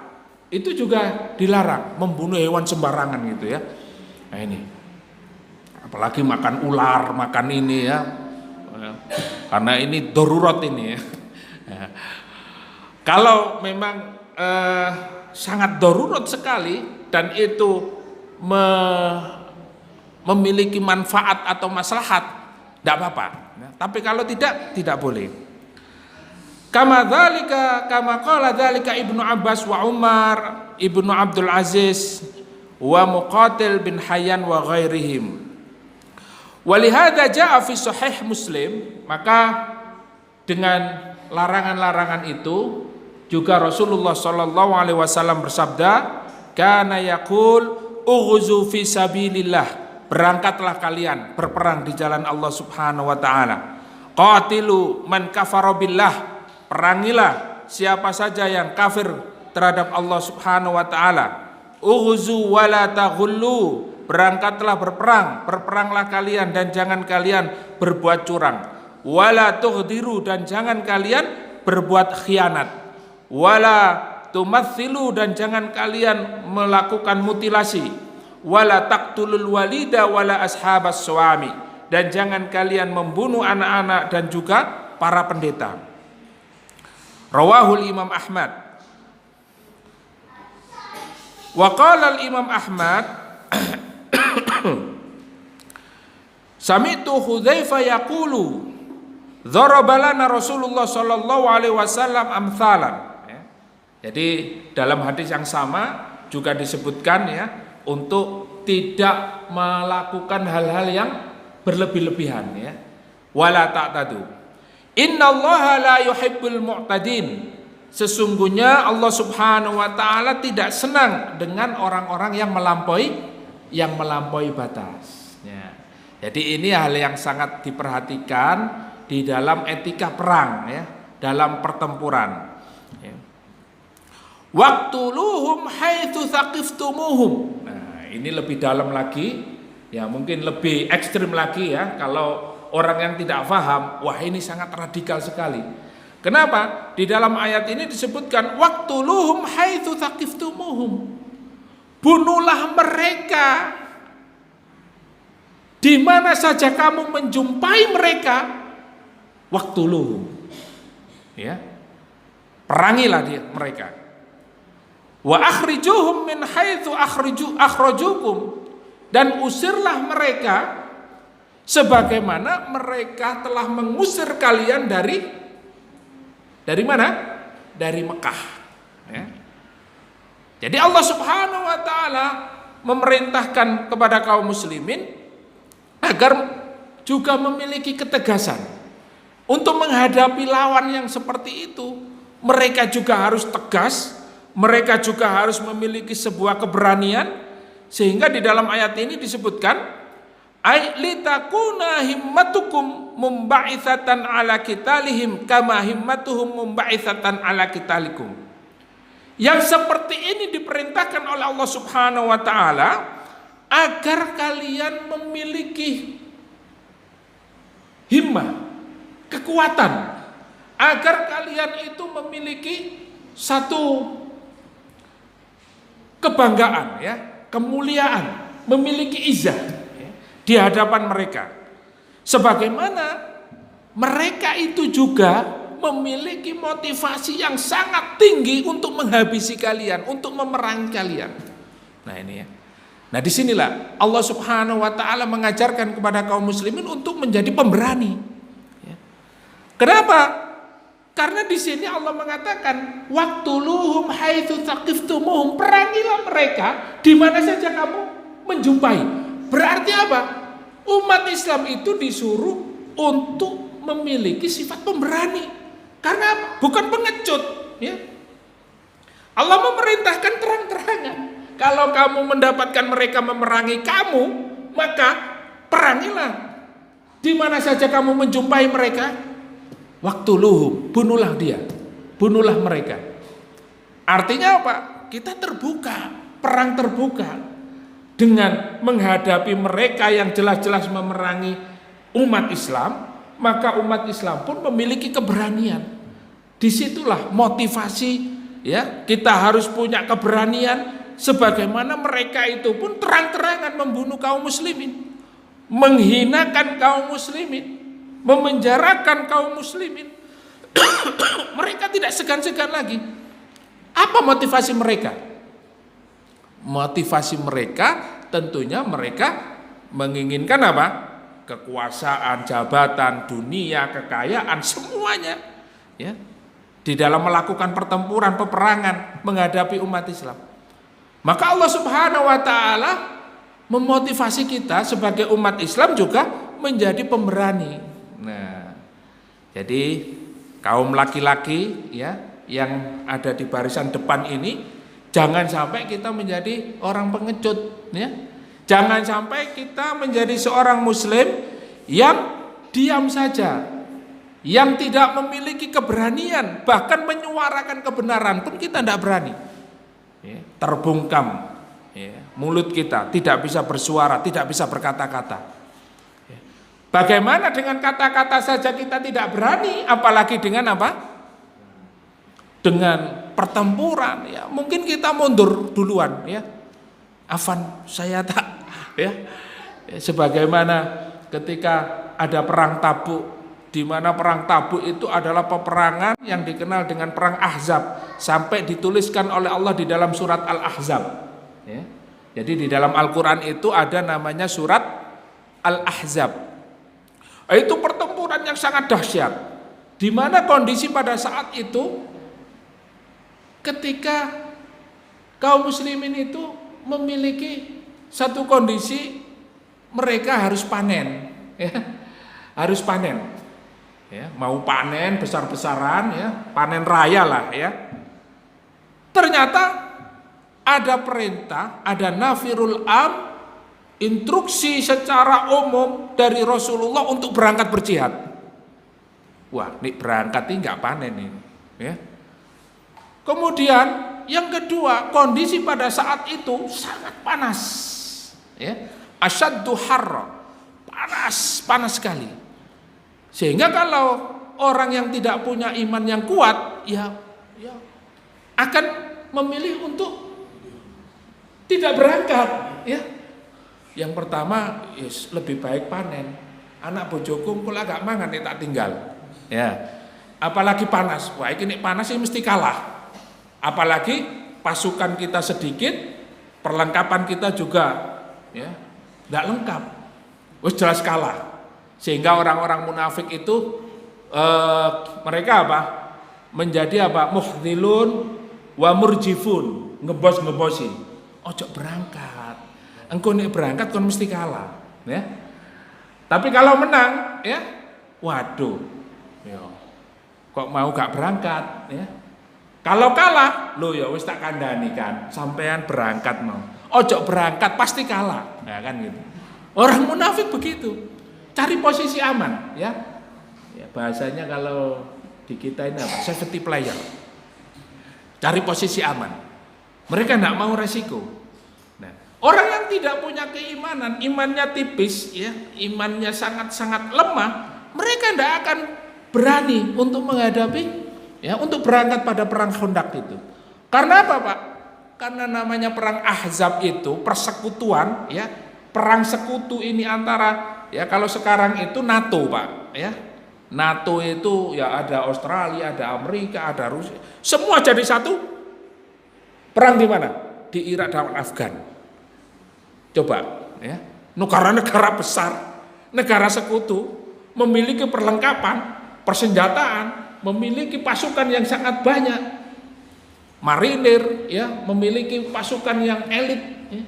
itu juga dilarang membunuh hewan sembarangan gitu ya. Nah ini, apalagi makan ular, makan ini ya, karena ini darurat ini ya. Kalau memang sangat darurat sekali dan itu memiliki manfaat atau maslahat, tidak apa-apa. Tapi kalau tidak boleh. Kama qala dzalika Ibnu Abbas wa Umar Ibnu Abdul Aziz wa Muqatil bin Hayyan wa ghairihim. Walihada jaa fi sahih Muslim, maka dengan larangan-larangan itu juga Rasulullah sallallahu alaihi wasallam bersabda, kana yaqul ughzu fi sabilillah, berangkatlah kalian berperang di jalan Allah Subhanahu wa taala. Qatilu man kafara billah, perangilah siapa saja yang kafir terhadap Allah Subhanahu wa taala. Ughzu wala taghullu, berangkatlah berperang, berperanglah kalian dan jangan kalian berbuat curang. Wala tughdiru, dan jangan kalian berbuat khianat. Wala tumatsilu, dan jangan kalian melakukan mutilasi. Wala taqtulul walida wala ashabas suami, dan jangan kalian membunuh anak-anak dan juga para pendeta. Rawahul Imam Ahmad. Wa qala al-Imam Ahmad sami'tu Hudzaifah yaqulu, Dzarabalana Rasulullah sallallahu alaihi wasallam amthalan. Ya. Jadi dalam hadis yang sama juga disebutkan ya untuk tidak melakukan hal-hal yang berlebih-lebihan ya. Wala ta'tadu. Innallaha la yuhibbul mu'tadin. Sesungguhnya Allah Subhanahu wa taala tidak senang dengan orang-orang yang melampaui batas. Ya. Jadi ini hal yang sangat diperhatikan di dalam etika perang ya, dalam pertempuran. Ya. Waqtuluhum haitsu tsaqiftumuhum. Nah, ini lebih dalam lagi, ya mungkin lebih ekstrim lagi ya kalau orang yang tidak paham, wah ini sangat radikal sekali. Kenapa? Di dalam ayat ini disebutkan waqtuluhum haitsu tsaqiftumuhum. Bunuhlah mereka di mana saja kamu menjumpai mereka, waqtuluhum. Ya. Perangilah mereka. Wa akhrijuhum min haitsu akhrajukum, dan usirlah mereka sebagaimana mereka telah mengusir kalian dari mana? Dari Mekah. Ya. Jadi Allah Subhanahu wa taala memerintahkan kepada kaum muslimin agar juga memiliki ketegasan untuk menghadapi lawan yang seperti itu. Mereka juga harus tegas, mereka juga harus memiliki sebuah keberanian, sehingga di dalam ayat ini disebutkan ai litakuna himmatukum mumba'itsatan ala qitalihim kama himmatuhum mumba'itsatan ala qitalikum. Yang seperti ini diperintahkan oleh Allah Subhanahu wa taala agar kalian memiliki himmah, kekuatan, agar kalian itu memiliki satu kebanggaan ya, kemuliaan, memiliki izah di hadapan mereka. Sebagaimana mereka itu juga memiliki motivasi yang sangat tinggi untuk menghabisi kalian, untuk memerangi kalian. Nah ini ya. Nah disinilah Allah Subhanahu wa taala mengajarkan kepada kaum muslimin untuk menjadi pemberani. Ya. Kenapa? Karena di sini Allah mengatakan waqtuluhum haitsu tsaqiftumuhum, perangilah mereka di mana saja kamu menjumpai. Berarti apa? Umat Islam itu disuruh untuk memiliki sifat pemberani. Karena apa? Bukan pengecut, ya. Allah memerintahkan terang-terangan. Kalau kamu mendapatkan mereka memerangi kamu, maka perangilah. Di mana saja kamu menjumpai mereka, waqtuluhum, bunuhlah dia, bunuhlah mereka. Artinya apa? Kita terbuka, perang terbuka. Dengan menghadapi mereka yang jelas-jelas memerangi umat Islam, maka umat Islam pun memiliki keberanian. Disitulah motivasi ya, kita harus punya keberanian sebagaimana mereka itu pun terang-terangan membunuh kaum muslimin, menghinakan kaum muslimin, memenjarakan kaum muslimin. Mereka tidak segan-segan lagi. Apa motivasi mereka? Motivasi mereka tentunya mereka menginginkan apa? Kekuasaan, jabatan, dunia, kekayaan, semuanya ya. Di dalam melakukan pertempuran, peperangan menghadapi umat Islam. Maka Allah Subhanahu wa taala memotivasi kita sebagai umat Islam juga menjadi pemberani. Nah, jadi kaum laki-laki ya yang ada di barisan depan ini, jangan sampai kita menjadi orang pengecut ya. Jangan sampai kita menjadi seorang muslim yang diam saja, yang tidak memiliki keberanian, bahkan menyuarakan kebenaran pun kita tidak berani ya. Terbungkam ya. Mulut kita tidak bisa bersuara, tidak bisa berkata-kata ya. Bagaimana dengan kata-kata saja kita tidak berani, apalagi dengan apa? Dengan pertempuran ya, mungkin kita mundur duluan ya. Afan saya tak ya. Sebagaimana ketika ada perang Tabuk, di mana perang Tabuk itu adalah peperangan yang dikenal dengan perang Ahzab, sampai dituliskan oleh Allah di dalam surat Al-Ahzab ya. Jadi di dalam Al-Quran itu ada namanya surat Al-Ahzab. Itu pertempuran pertempuran yang sangat dahsyat, di mana kondisi pada saat itu ketika kaum muslimin itu memiliki satu kondisi mereka harus panen, ya, harus panen, ya, mau panen besar-besaran, ya, panen raya lah, ya. Ternyata ada perintah, ada nafirul am, instruksi secara umum dari Rasulullah untuk berangkat berjihad. Wah, ini berangkat ini nggak panen ini, ya. Kemudian yang kedua, kondisi pada saat itu sangat panas, ya. Asyaddu harra, panas sekali. Sehingga kalau orang yang tidak punya iman yang kuat, ya akan memilih untuk tidak berangkat, ya. Yang pertama, lebih baik panen. Anak bojoku kula gak mangan tak tinggal. Ya. Apalagi panas. Wah, ini panas ini mesti kalah. Apalagi pasukan kita sedikit, perlengkapan kita juga, ya, tidak lengkap, wis jelas kalah. Sehingga orang-orang munafik itu mereka apa? Menjadi apa? Muhdilun wa murjifun, ngebos-ngebosi. Ojo berangkat. Engkau nek berangkat kon mesti kalah, ya. Tapi kalau menang, ya, waduh, ya, kok mau gak berangkat, ya. Kalau kalah, lo ya wis tak kandhani kan, sampean berangkat mau. Ojo berangkat pasti kalah, ya kan gitu. Orang munafik begitu, cari posisi aman, ya. Ya bahasanya kalau di kita ini apa? Safety player. Cari posisi aman. Mereka tidak mau resiko. Nah, orang yang tidak punya keimanan, imannya tipis, ya, imannya sangat-sangat lemah, mereka tidak akan berani untuk menghadapi, ya, untuk berangkat pada perang Khandaq itu. Karena apa, Pak? Karena namanya perang Ahzab itu persekutuan, ya, perang sekutu ini antara, ya, kalau sekarang itu NATO, Pak, ya. NATO itu ya ada Australia, ada Amerika, ada Rusia, semua jadi satu. Perang di mana? Di Irak dan Afgan. Coba, ya, negara-negara besar, negara sekutu memiliki perlengkapan, persenjataan, memiliki pasukan yang sangat banyak. Marinir, ya, memiliki pasukan yang elit, ya.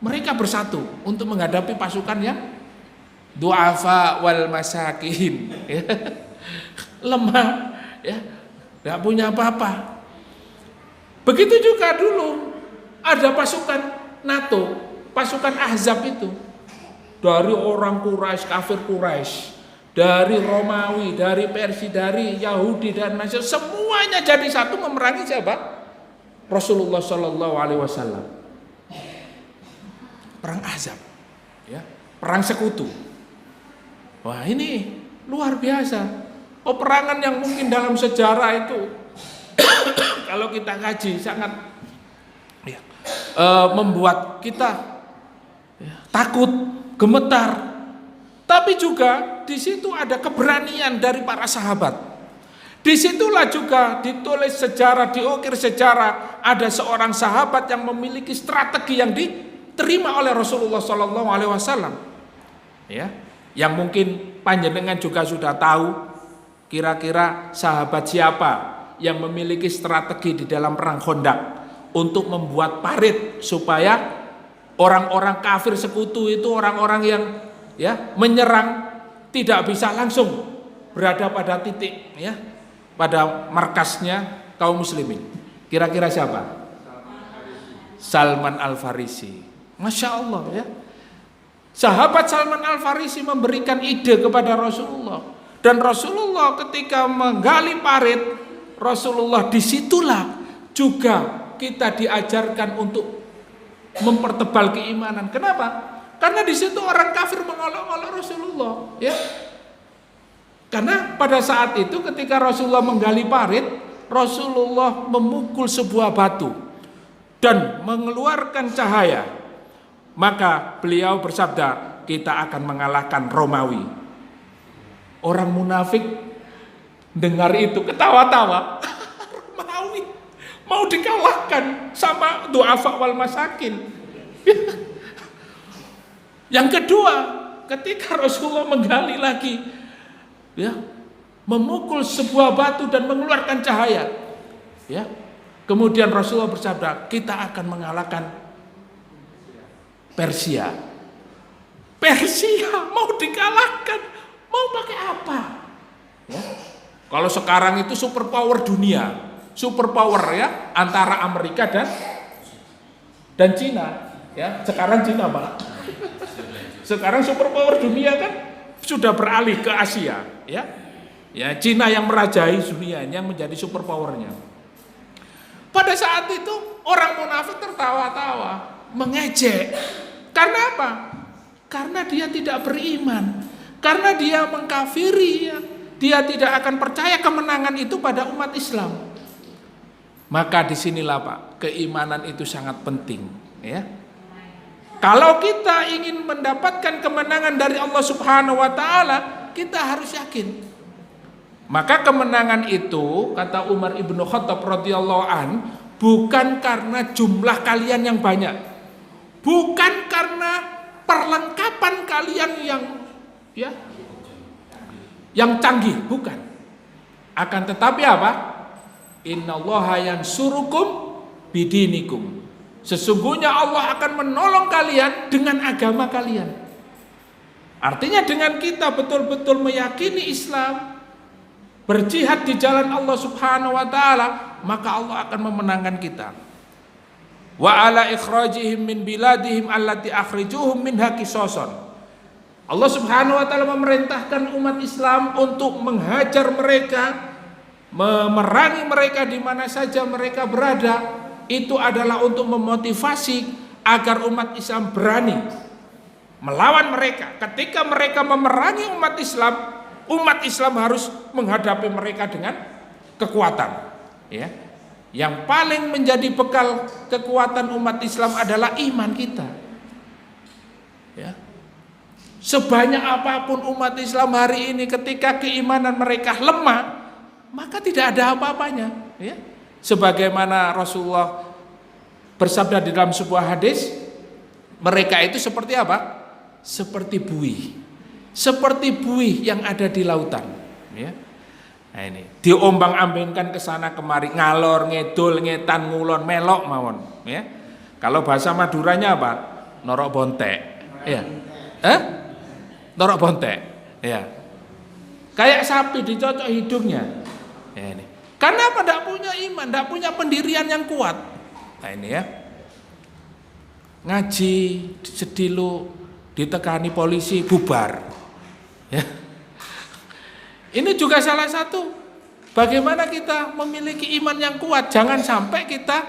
Mereka bersatu untuk menghadapi pasukan yang du'afa wal masakin, ya. Lemah, ya, tidak punya apa-apa. Begitu juga dulu ada pasukan NATO, pasukan Ahzab itu dari orang Quraisy, kafir Quraisy, dari Romawi, dari Persia, dari Yahudi dan Nasrani, semuanya jadi satu memerangi siapa? Rasulullah Shallallahu Alaihi Wasallam. Perang Ahzab, ya, perang sekutu. Wah, ini luar biasa. Peperangan yang mungkin dalam sejarah itu kalau kita kaji sangat, ya, membuat kita, ya, takut, gemetar. Tapi juga di situ ada keberanian dari para sahabat. Disitulah juga ditulis sejarah, diukir sejarah, ada seorang sahabat yang memiliki strategi yang diterima oleh Rasulullah Sallallahu Alaihi Wasallam, ya, yang mungkin panjenengan juga sudah tahu kira-kira sahabat siapa yang memiliki strategi di dalam perang Khandaq untuk membuat parit supaya orang-orang kafir sekutu itu, orang-orang yang, ya, menyerang tidak bisa langsung berada pada titik, ya, pada markasnya kaum muslimin. Kira-kira siapa? Salman Al-Farisi. Masya Allah, ya. Sahabat Salman Al-Farisi memberikan ide kepada Rasulullah, dan Rasulullah ketika menggali parit, Rasulullah disitulah juga kita diajarkan untuk mempertebal keimanan. Kenapa? Karena di situ orang kafir mengolok-olok Rasulullah, ya. Karena pada saat itu ketika Rasulullah menggali parit, Rasulullah memukul sebuah batu dan mengeluarkan cahaya. Maka beliau bersabda, kita akan mengalahkan Romawi. Orang munafik dengar itu ketawa-tawa. Romawi mau dikalahkan sama du'afa wal masakin. Yang kedua, ketika Rasulullah menggali lagi, ya, memukul sebuah batu dan mengeluarkan cahaya. Ya. Kemudian Rasulullah bersabda, kita akan mengalahkan Persia. Persia mau dikalahkan, mau pakai apa? Ya. Kalau sekarang itu superpower dunia, superpower ya, antara Amerika dan Cina. Ya, sekarang Cina Pak. Sekarang superpower dunia kan sudah beralih ke Asia. Ya, ya Cina yang merajai dunia, yang menjadi superpowernya. Pada saat itu orang munafik tertawa-tawa, mengejek. Karena apa? Karena dia tidak beriman. Karena dia mengkafiri, ya. Dia tidak akan percaya kemenangan itu pada umat Islam. Maka disinilah Pak, keimanan itu sangat penting. Ya. Kalau kita ingin mendapatkan kemenangan dari Allah Subhanahu Wa Taala, kita harus yakin. Maka kemenangan itu, kata Umar ibnu Khattab radhiyallahu an, bukan karena jumlah kalian yang banyak, bukan karena perlengkapan kalian yang canggih, bukan. Akan tetapi apa? Innallaha yansurukum bidinikum. Sesungguhnya Allah akan menolong kalian dengan agama kalian. Artinya dengan kita betul-betul meyakini Islam, berjihad di jalan Allah Subhanahu wa taala, maka Allah akan memenangkan kita. Wa ala ikhrajihim min biladihim allati akhrijuhum minha qisasan. Allah Subhanahu wa taala memerintahkan umat Islam untuk menghajar mereka, memerangi mereka di mana saja mereka berada. Itu adalah untuk memotivasi agar umat Islam berani melawan mereka. Ketika mereka memerangi umat Islam harus menghadapi mereka dengan kekuatan. Ya. Yang paling menjadi bekal kekuatan umat Islam adalah iman kita. Ya. Sebanyak apapun umat Islam hari ini, ketika keimanan mereka lemah, maka tidak ada apa-apanya. Ya. Sebagaimana Rasulullah bersabda di dalam sebuah hadis, mereka itu seperti apa? Seperti buih. Seperti buih yang ada di lautan, ya. Nah ini diombang-ambingkan ke sana kemari, ngalor ngedul ngetan ngulon melok mawon, ya. Kalau bahasa Maduranya apa? Norok bontek, ya. Norok bontek, ya. Kayak sapi dicocok hidungnya, ya ini. Karena apa? Tidak punya iman, tidak punya pendirian yang kuat. Nah ini ya. Ngaji sedilu ditekani polisi bubar. Ya. Ini juga salah satu bagaimana kita memiliki iman yang kuat. Jangan sampai kita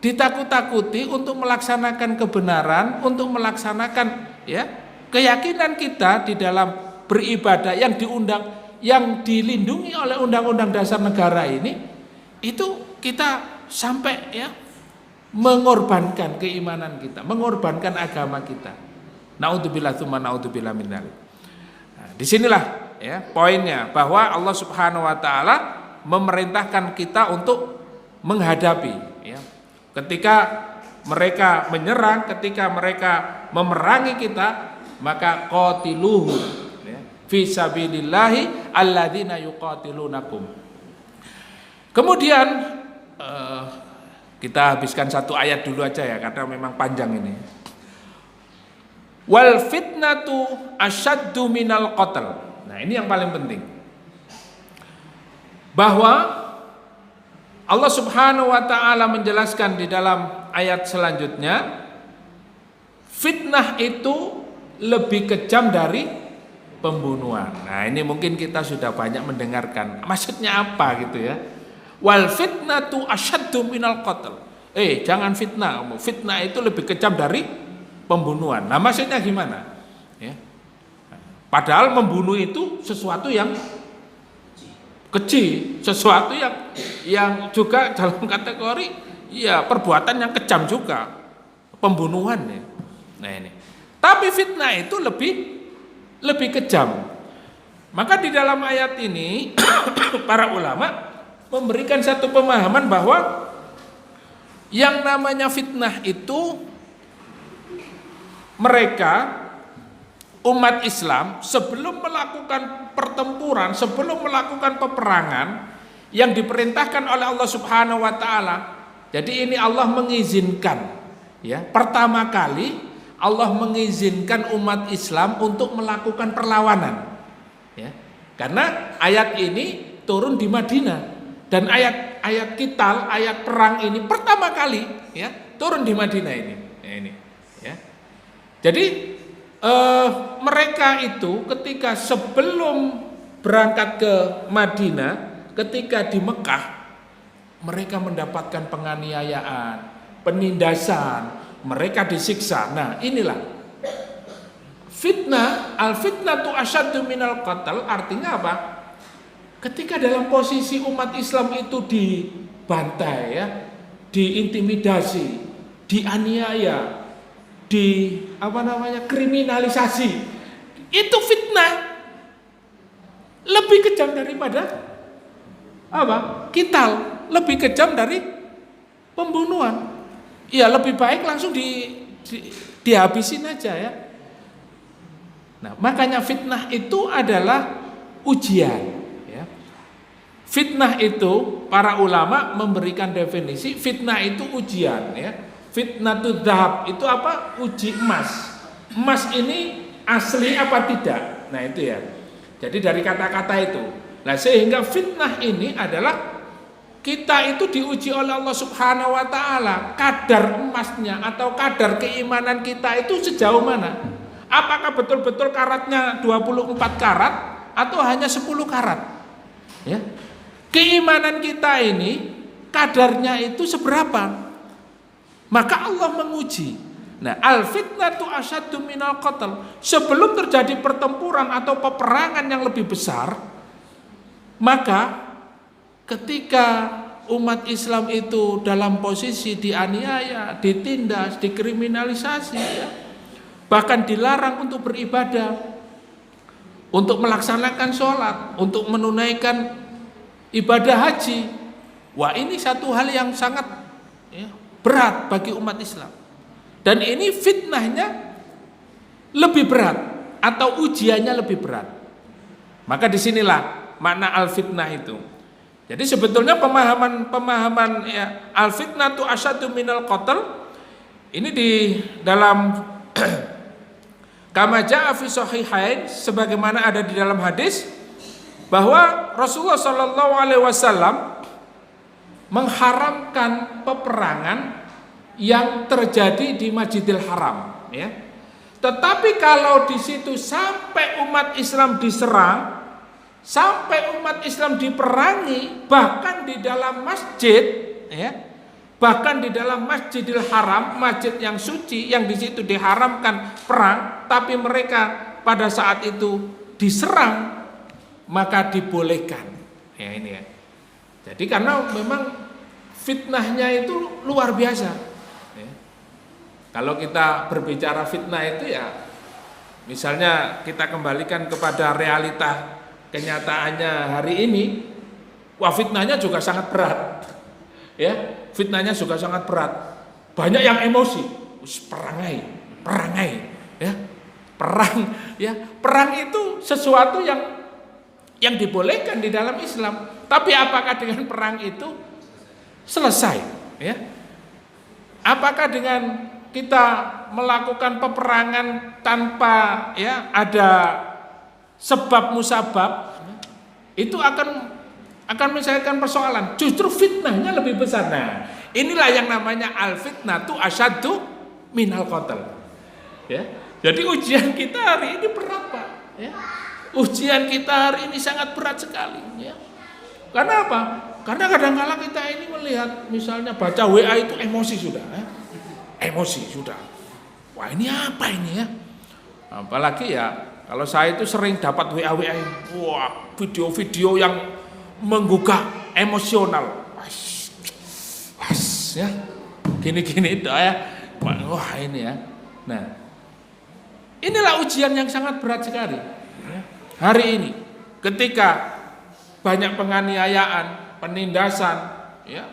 ditakut-takuti untuk melaksanakan kebenaran, untuk melaksanakan ya keyakinan kita di dalam beribadah yang dilindungi oleh Undang-Undang Dasar Negara ini, itu kita sampai ya mengorbankan keimanan kita, mengorbankan agama kita. Naudzubillah tsumma naudzubillah min dzalik. Nah, disinilah ya poinnya, bahwa Allah Subhanahu wa taala memerintahkan kita untuk menghadapi ya. Ketika mereka menyerang, ketika mereka memerangi kita, maka qatiluhu ya, fi sabilillahi alladzina yuqatilunakum. Kemudian kita habiskan satu ayat dulu aja ya, karena memang panjang ini. Wal fitnatu asyaddu minal qatl. Nah, ini yang paling penting. Bahwa Allah Subhanahu wa taala menjelaskan di dalam ayat selanjutnya, fitnah itu lebih kejam dari pembunuhan. Nah, ini mungkin kita sudah banyak mendengarkan. Maksudnya apa gitu ya? Wal fitnatu asyaddu minal qatl. Jangan fitnah. Fitnah itu lebih kejam dari pembunuhan. Nah, maksudnya gimana? Ya. Padahal membunuh itu sesuatu yang keji, sesuatu yang juga dalam kategori ya perbuatan yang kejam juga, pembunuhan ya. Nah ini. Tapi fitnah itu lebih kejam. Maka di dalam ayat ini para ulama memberikan satu pemahaman bahwa yang namanya fitnah itu mereka umat Islam sebelum melakukan pertempuran, sebelum melakukan peperangan yang diperintahkan oleh Allah Subhanahu wa taala. Jadi ini Allah mengizinkan, ya. Pertama kali Allah mengizinkan umat Islam untuk melakukan perlawanan. Ya. Karena ayat ini turun di Madinah dan ayat qital, ayat perang ini pertama kali, ya, turun di Madinah ini. Ya, ini, ya. Jadi mereka itu ketika sebelum berangkat ke Madinah, ketika di Mekah, mereka mendapatkan penganiayaan, penindasan, mereka disiksa. Nah, inilah fitnah, al-fitnatu asyaddu minal qatl, artinya apa? Ketika dalam posisi umat Islam itu dibantai, ya, diintimidasi, dianiaya, kriminalisasi, itu fitnah lebih kejam daripada qital, lebih kejam dari pembunuhan. Ya, lebih baik langsung dihabisin aja, ya. Nah, makanya fitnah itu adalah ujian, ya. Fitnah itu para ulama memberikan definisi, fitnah itu ujian, ya. Fitnatul dzahab itu apa? Uji emas. Emas ini asli apa tidak? Nah, itu ya. Jadi dari kata-kata itu. Nah, sehingga fitnah ini adalah kita itu diuji oleh Allah Subhanahu wa taala, kadar emasnya atau kadar keimanan kita itu sejauh mana? Apakah betul-betul karatnya 24 karat atau hanya 10 karat? Ya. Keimanan kita ini kadarnya itu seberapa? Maka Allah menguji. Nah, al-fitnatu asyaddu minal qatl. Sebelum terjadi pertempuran atau peperangan yang lebih besar, maka ketika umat Islam itu dalam posisi dianiaya, ditindas, dikriminalisasi, ya, bahkan dilarang untuk beribadah, untuk melaksanakan sholat, untuk menunaikan ibadah haji. Wah, ini satu hal yang sangat, ya, berat bagi umat Islam. Dan ini fitnahnya lebih berat atau ujiannya lebih berat. Maka disinilah makna al-fitnah itu. Jadi sebetulnya pemahaman ya, al-fitnatu asyaddu minal qatl ini di dalam kama jaa fi sahihain, sebagaimana ada di dalam hadis bahwa Rasulullah sallallahu alaihi wasallam mengharamkan peperangan yang terjadi di Masjidil Haram, ya. Tetapi kalau di situ sampai umat Islam diserang, sampai umat Islam diperangi, bahkan di dalam masjid, ya, bahkan di dalam Masjidil Haram, masjid yang suci yang di situ diharamkan perang, tapi mereka pada saat itu diserang, maka dibolehkan. Ya, ini ya. Jadi karena memang fitnahnya itu luar biasa. Ya. Kalau kita berbicara fitnah itu, ya, misalnya kita kembalikan kepada realita kenyataannya hari ini, wah, fitnahnya juga sangat berat, ya, fitnahnya juga sangat berat. Banyak yang emosi, perangai, ya, perang itu sesuatu yang dibolehkan di dalam Islam. Tapi apakah dengan perang itu selesai? Ya, apakah dengan kita melakukan peperangan tanpa, ya, ada sebab musabab, itu akan menyelesaikan persoalan? Justru fitnahnya lebih besar. Nah, inilah yang namanya al-fitnatu asyaddu minal qatl. Ya. Jadi ujian kita hari ini berat, Pak. Ya. Ujian kita hari ini sangat berat sekali. Ya. Karena apa? Karena kadang-kala kita ini melihat, misalnya baca WA itu emosi sudah. Ya. Emosi sudah. Wah, ini apa ini, ya? Apalagi ya, kalau saya itu sering dapat WA, wah, video-video yang menggugah emosional, ya, gini-gini itu, ya, wah, ini, ya. Nah, inilah ujian yang sangat berat sekali, ya. Hari ini, ketika banyak penganiayaan, penindasan, ya,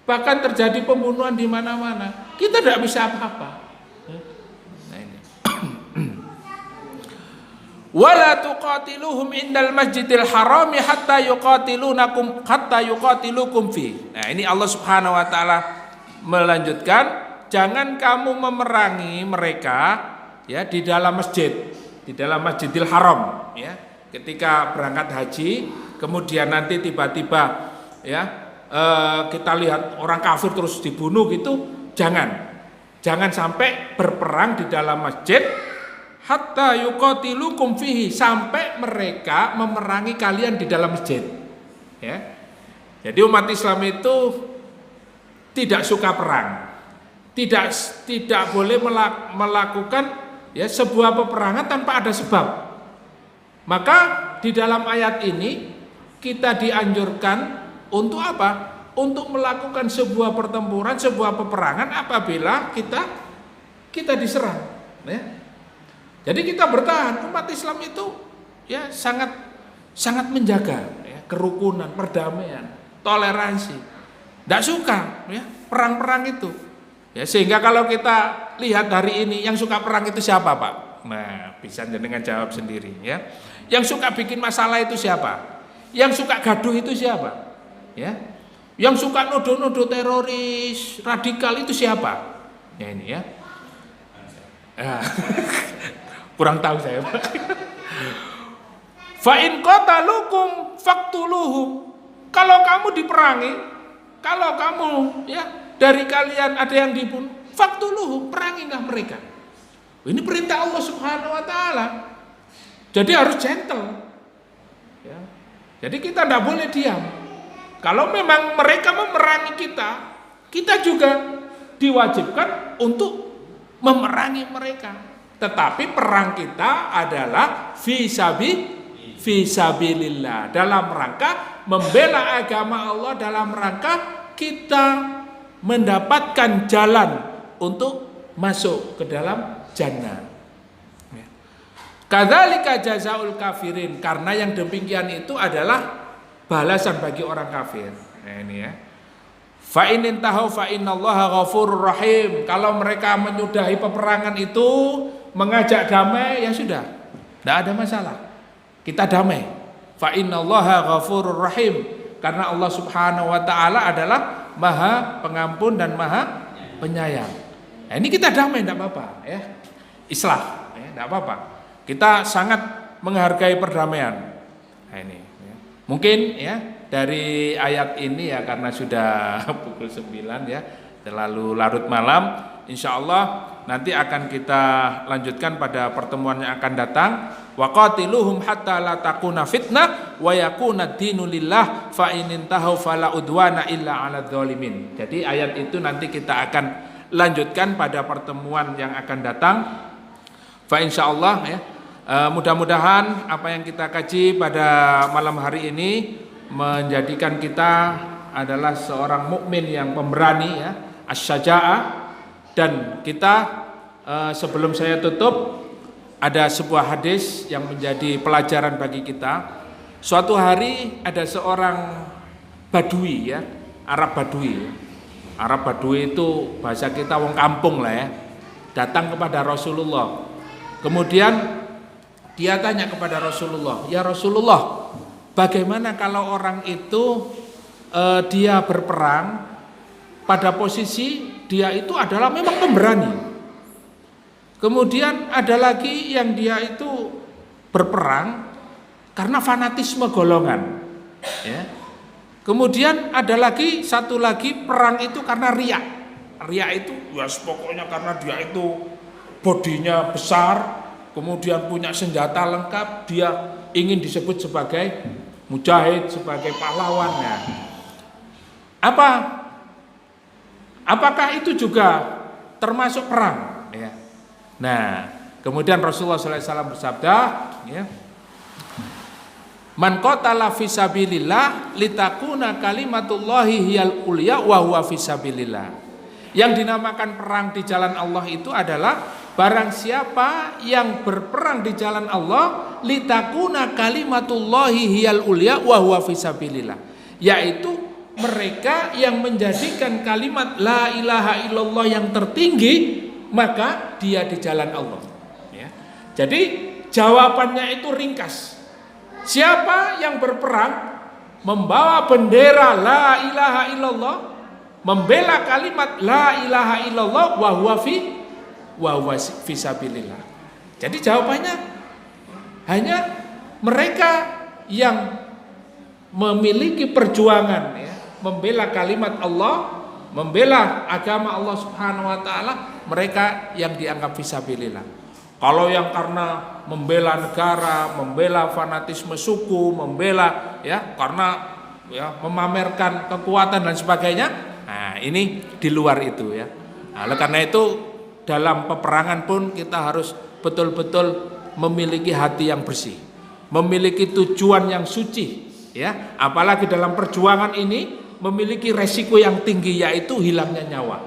bahkan terjadi pembunuhan di mana-mana, kita tidak bisa apa-apa. Nah, ini. Wala tuqatiluhum indal masjidil harami hatta yuqatilukum fi. Nah, ini Allah Subhanahu wa taala melanjutkan, jangan kamu memerangi mereka ya di dalam masjid, di dalam Masjidil Haram ya. Ketika berangkat haji, kemudian nanti tiba-tiba ya kita lihat orang kafir terus dibunuh gitu, jangan sampai berperang di dalam masjid hatta yuqatilukum fihi, sampai mereka memerangi kalian di dalam masjid ya. Jadi umat Islam itu tidak suka perang, tidak boleh melakukan ya sebuah peperangan tanpa ada sebab. Maka di dalam ayat ini kita dianjurkan untuk apa? Untuk melakukan sebuah pertempuran, sebuah peperangan apabila kita diserang. Ya. Jadi kita bertahan. Umat Islam itu ya sangat menjaga ya, kerukunan, perdamaian, toleransi. Tidak suka ya perang-perang itu. Ya, sehingga kalau kita lihat hari ini yang suka perang itu siapa, Pak? Nah, bisa dengan jawab sendiri ya. Yang suka bikin masalah itu siapa? Yang suka gaduh itu siapa? Ya. Yang suka nuduh-nuduh teroris, radikal itu siapa? Ya ini ya. Kurang tahu saya, Pak. Fa in qatalukum faqtuluhum. Kalau kamu diperangi, kalau kamu ya dari kalian ada yang dibunuh, faqtuluhum, perangilah mereka. Ini perintah Allah Subhanahu wa taala. Jadi harus gentle. Ya. Jadi kita tidak boleh diam. Kalau memang mereka memerangi kita juga diwajibkan untuk memerangi mereka. Tetapi perang kita adalah fisabilillah, dalam rangka membela agama Allah, dalam rangka kita mendapatkan jalan untuk masuk ke dalam jannah. Kadzalika jazaul kafirin, karena yang demikian itu adalah balasan bagi orang kafir. Nah, ini ya. Fa in intahu fa innallaha ghafurur rahim. Kalau mereka menyudahi peperangan itu, mengajak damai, ya sudah. Tidak ada masalah. Kita damai. Fa innallaha ghafurur rahim. Karena Allah Subhanahu wa taala adalah Maha Pengampun dan Maha Penyayang. Nah, ini kita damai, tidak apa-apa ya. Islah, ya, tidak apa-apa. Kita sangat menghargai perdamaian. Nah, ini ya. Mungkin ya dari ayat ini ya, karena sudah pukul 9 ya, terlalu larut malam, insya Allah nanti akan kita lanjutkan pada pertemuan yang akan datang. Wa qatiluhum hatta la takuna fitnah wa yakuna ad-dinu lillah fa in intahu fala udwana illa 'alal zalimin. Jadi ayat itu nanti kita akan lanjutkan pada pertemuan yang akan datang. Fa insyaallah ya. Mudah-mudahan apa yang kita kaji pada malam hari ini menjadikan kita adalah seorang mukmin yang pemberani ya, asy-syaja'ah. Dan kita sebelum saya tutup, ada sebuah hadis yang menjadi pelajaran bagi kita. Suatu hari ada seorang Badui ya, Arab Badui. Arab Badui itu bahasa kita wong kampung lah ya. Datang kepada Rasulullah. Kemudian dia tanya kepada Rasulullah, "Ya Rasulullah, bagaimana kalau orang itu dia berperang pada posisi dia itu adalah memang pemberani. Kemudian ada lagi yang dia itu berperang karena fanatisme golongan. Ya. Kemudian ada lagi satu lagi perang itu karena riya. Riya itu ya pokoknya karena dia itu bodinya besar, kemudian punya senjata lengkap, dia ingin disebut sebagai mujahid, sebagai pahlawan. Ya. Apakah itu juga termasuk perang? Ya. Nah, kemudian Rasulullah SAW bersabda, ya, man qatala fisabilillah litakuna kalimatullahi hiyal ulya wa huwa fisabilillah. Yang dinamakan perang di jalan Allah itu adalah barang siapa yang berperang di jalan Allah litakuna kalimatullahi hiyal ulya wa huwa fisabilillah, yaitu mereka yang menjadikan kalimat la ilaha illallah yang tertinggi, maka dia di jalan Allah ya. Jadi jawabannya itu ringkas. Siapa yang berperang membawa bendera la ilaha illallah, membela kalimat la ilaha illallah wa huwa fi sabilillah. Jadi jawabannya hanya mereka yang memiliki perjuangan ya, membela kalimat Allah, membela agama Allah Subhanahu wa taala, mereka yang dianggap fisabilillah. Kalau yang karena membela negara, membela fanatisme suku, membela ya karena ya memamerkan kekuatan dan sebagainya, nah ini di luar itu ya. Nah, oleh karena itu dalam peperangan pun kita harus betul-betul memiliki hati yang bersih, memiliki tujuan yang suci ya, apalagi dalam perjuangan ini memiliki resiko yang tinggi yaitu hilangnya nyawa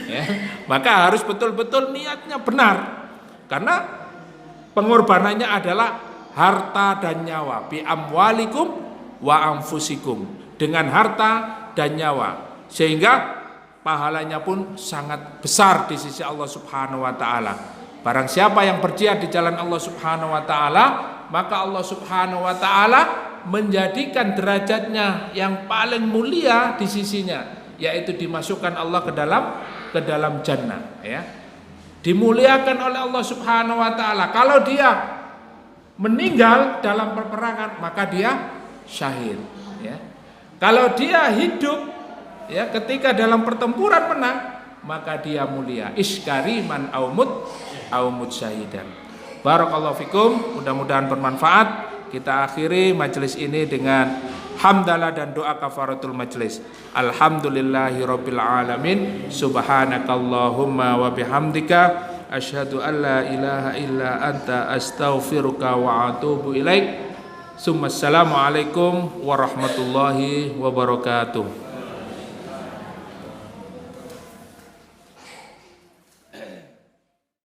ya. Maka harus betul-betul niatnya benar, karena pengorbanannya adalah harta dan nyawa, bi amwalikum wa anfusikum, dengan harta dan nyawa, sehingga pahalanya pun sangat besar di sisi Allah Subhanahu wa taala. Barang siapa yang berjihad di jalan Allah Subhanahu wa taala, maka Allah Subhanahu wa taala menjadikan derajatnya yang paling mulia di sisinya, yaitu dimasukkan Allah ke dalam jannah ya. Dimuliakan oleh Allah Subhanahu wa taala. Kalau dia meninggal dalam peperangan maka dia syahid ya. Kalau dia hidup ya ketika dalam pertempuran menang maka dia mulia. Iskariman aumut syahidan. Barakallahu fikum, mudah-mudahan bermanfaat. Kita akhiri majelis ini dengan hamdalah dan doa kafaratul majelis. Alhamdulillahirabbil alamin. Subhanakallahumma wa bihamdika asyhadu an la ilaha illa anta astaghfiruka wa atubu ilaik. Assalamualaikum warahmatullahi wabarakatuh.